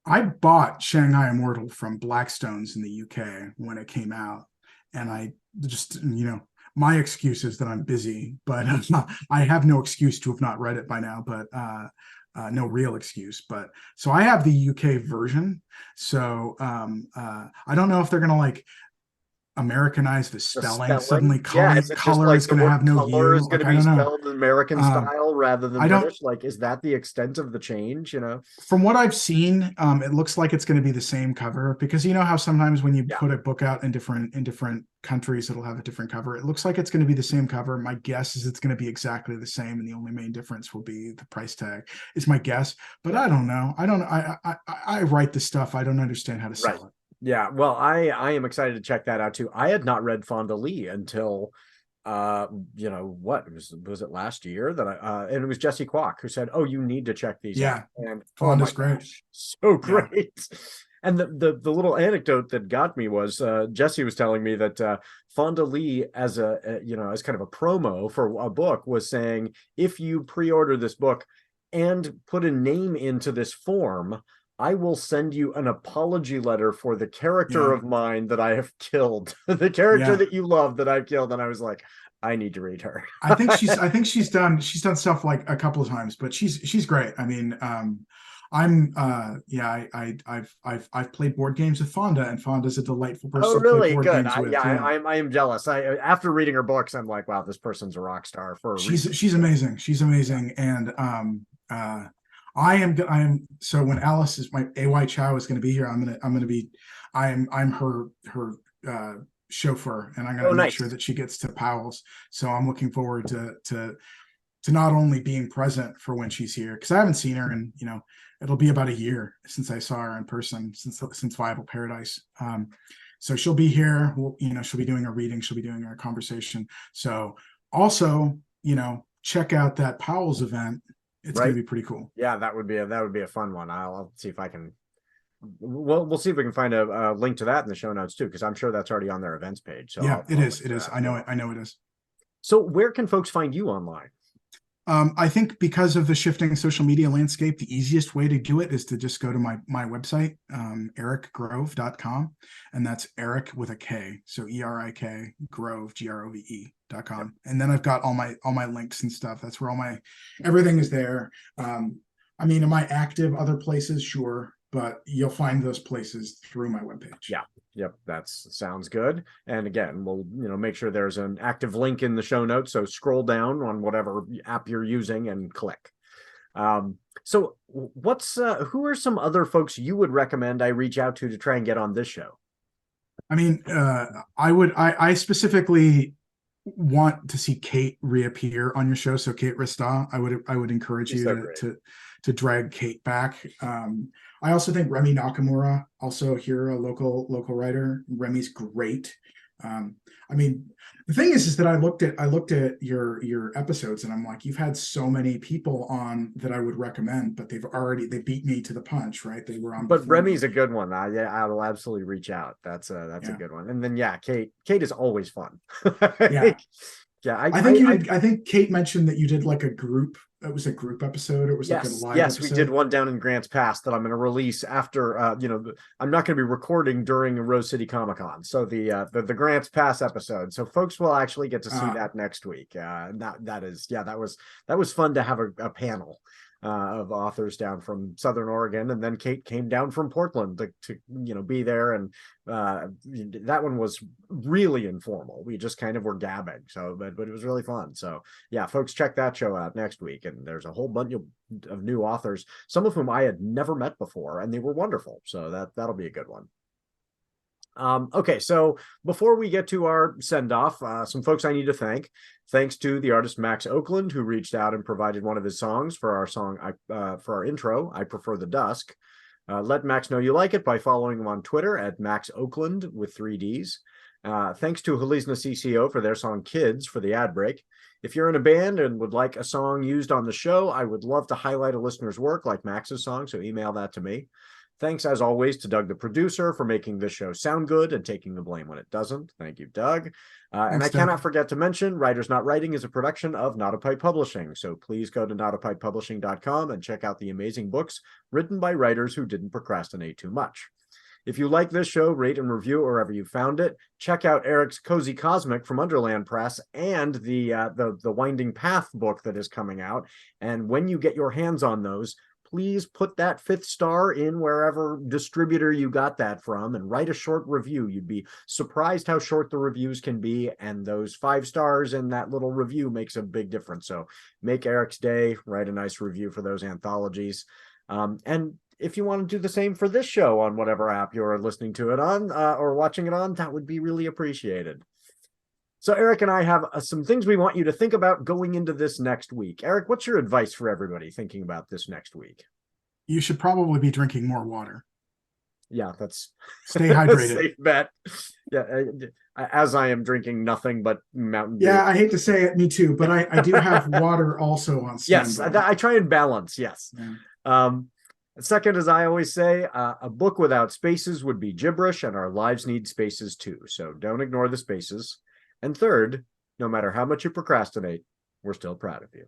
Speaker 2: I bought Shanghai Immortal from Blackstone's in the UK when it came out, and I just, my excuse is that I'm busy, but I have no excuse to have not read it by now, but no real excuse. But so I have the UK version. So I don't know if they're going to like Americanize the spelling. Suddenly color is going to have no
Speaker 1: color
Speaker 2: U.
Speaker 1: is going to be spelled American style rather than British. Like, is that the extent of the change?
Speaker 2: From what I've seen, it looks like it's going to be the same cover, because you know how sometimes when you put a book out in different countries, it'll have a different cover. It looks like it's going to be the same cover. My guess is it's going to be exactly the same, and the only main difference will be the price tag. Is my guess, but I don't know. I write the stuff. I don't understand how to sell it.
Speaker 1: Yeah, well, I am excited to check that out too. I had not read Fonda Lee until what was it last year that and it was Jesse Kwok who said, "Oh, you need to check these out." And
Speaker 2: Fonda's great.
Speaker 1: So great. Yeah. And the little anecdote that got me was Jesse was telling me that Fonda Lee, as as kind of a promo for a book, was saying, if you pre-order this book and put a name into this form, I will send you an apology letter for the character of mine that I have killed, the character that you love that I've killed. And I was like, I need to read her.
Speaker 2: I think she's done stuff like a couple of times, but she's great. I mean, I've played board games with Fonda, and Fonda's a delightful person.
Speaker 1: Oh, really? Good.
Speaker 2: With,
Speaker 1: I am jealous. After reading her books, I'm like, wow, this person's a rock star for a reason.
Speaker 2: She's amazing. She's amazing. And I am so when Alice is my AY Chao is going to be here, I'm her chauffeur, and I'm going to make sure that she gets to Powell's. So I'm looking forward to not only being present for when she's here, because I haven't seen her, and it'll be about a year since I saw her in person since Viable Paradise. So she'll be here. She'll be doing a reading. She'll be doing a conversation. So also, check out that Powell's event It's
Speaker 1: Right.
Speaker 2: going to be pretty cool.
Speaker 1: Yeah, that would be a fun one. I'll see if I can. We'll see if we can find a link to that in the show notes too, because I'm sure that's already on their events page. So
Speaker 2: Yeah,
Speaker 1: I'll
Speaker 2: it is.
Speaker 1: link
Speaker 2: It
Speaker 1: to
Speaker 2: is.
Speaker 1: that.
Speaker 2: I know it. I know it is.
Speaker 1: So where can folks find you online?
Speaker 2: I think because of the shifting social media landscape, the easiest way to do it is to just go to my website, erikgrove.com. And that's Erik with a K. So ERIK Grove, GROVE.com. Yep. And then I've got all my links and stuff. That's where everything is there. I mean, am I active other places? Sure. But you'll find those places through my webpage.
Speaker 1: Yeah. Yep, that sounds good. And again, we'll make sure there's an active link in the show notes. So scroll down on whatever app you're using and click. So who are some other folks you would recommend I reach out to try and get on this show?
Speaker 2: I mean, I specifically want to see Kate reappear on your show. So Kate Rista, I would encourage you to drag Kate back. I also think Remy Nakamura, also here, a local writer. Remy's great. I mean, the thing is that I looked at your episodes and I'm like, you've had so many people on that I would recommend, but they beat me to the punch, right? They were on.
Speaker 1: But Remy's a good one. I'll absolutely reach out. That's a good one. And then Kate is always fun.
Speaker 2: Yeah.
Speaker 1: Yeah,
Speaker 2: I think Kate mentioned that you did like a group. It was a group episode. It was like a live episode.
Speaker 1: We did one down in Grants Pass that I'm going to release after. I'm not going to be recording during Rose City Comic Con. So the Grants Pass episode. So folks will actually get to see that next week. That was fun to have a panel of authors down from Southern Oregon, and then Kate came down from Portland to be there, and that one was really informal. We just kind of were gabbing, but it was really fun. So yeah, folks, check that show out next week, and there's a whole bunch of new authors, some of whom I had never met before, and they were wonderful. So that'll be a good one. Okay, so before we get to our send-off, some folks I need to thank. Thanks to the artist Max Oakland, who reached out and provided one of his songs for our intro, I Prefer the Dusk. Let Max know you like it by following him on Twitter at Max Oakland with 3 Ds. Thanks to Halisna CCO for their song Kids for the ad break. If you're in a band and would like a song used on the show, I would love to highlight a listener's work like Max's song, so email that to me. Thanks, as always, to Doug, the producer, for making this show sound good and taking the blame when it doesn't. Thank you, Doug. And I cannot forget to mention, Writers Not Writing is a production of Not a Pipe Publishing. So please go to notapipepublishing.com and check out the amazing books written by writers who didn't procrastinate too much. If you like this show, rate and review it wherever you found it. Check out Erik's Cozy Cosmic from Underland Press and the Winding Path book that is coming out. And when you get your hands on those, please put that 5th star in wherever distributor you got that from and write a short review. You'd be surprised how short the reviews can be, and those 5 stars in that little review makes a big difference. So make Erik's day, write a nice review for those anthologies. And if you want to do the same for this show on whatever app you're listening to it on or watching it on, that would be really appreciated. So Erik and I have some things we want you to think about going into this next week. Erik, what's your advice for everybody thinking about this next week?
Speaker 2: You should probably be drinking more water.
Speaker 1: Yeah, that's
Speaker 2: stay hydrated.
Speaker 1: Safe bet. Yeah, as I am drinking nothing but Mountain Dew.
Speaker 2: Yeah, I hate to say it, me too, but I do have water also on standby.
Speaker 1: Yes, I try and balance. Yes. Yeah. Second, as I always say, a book without spaces would be gibberish, and our lives need spaces too. So don't ignore the spaces. And third, no matter how much you procrastinate, we're still proud of you.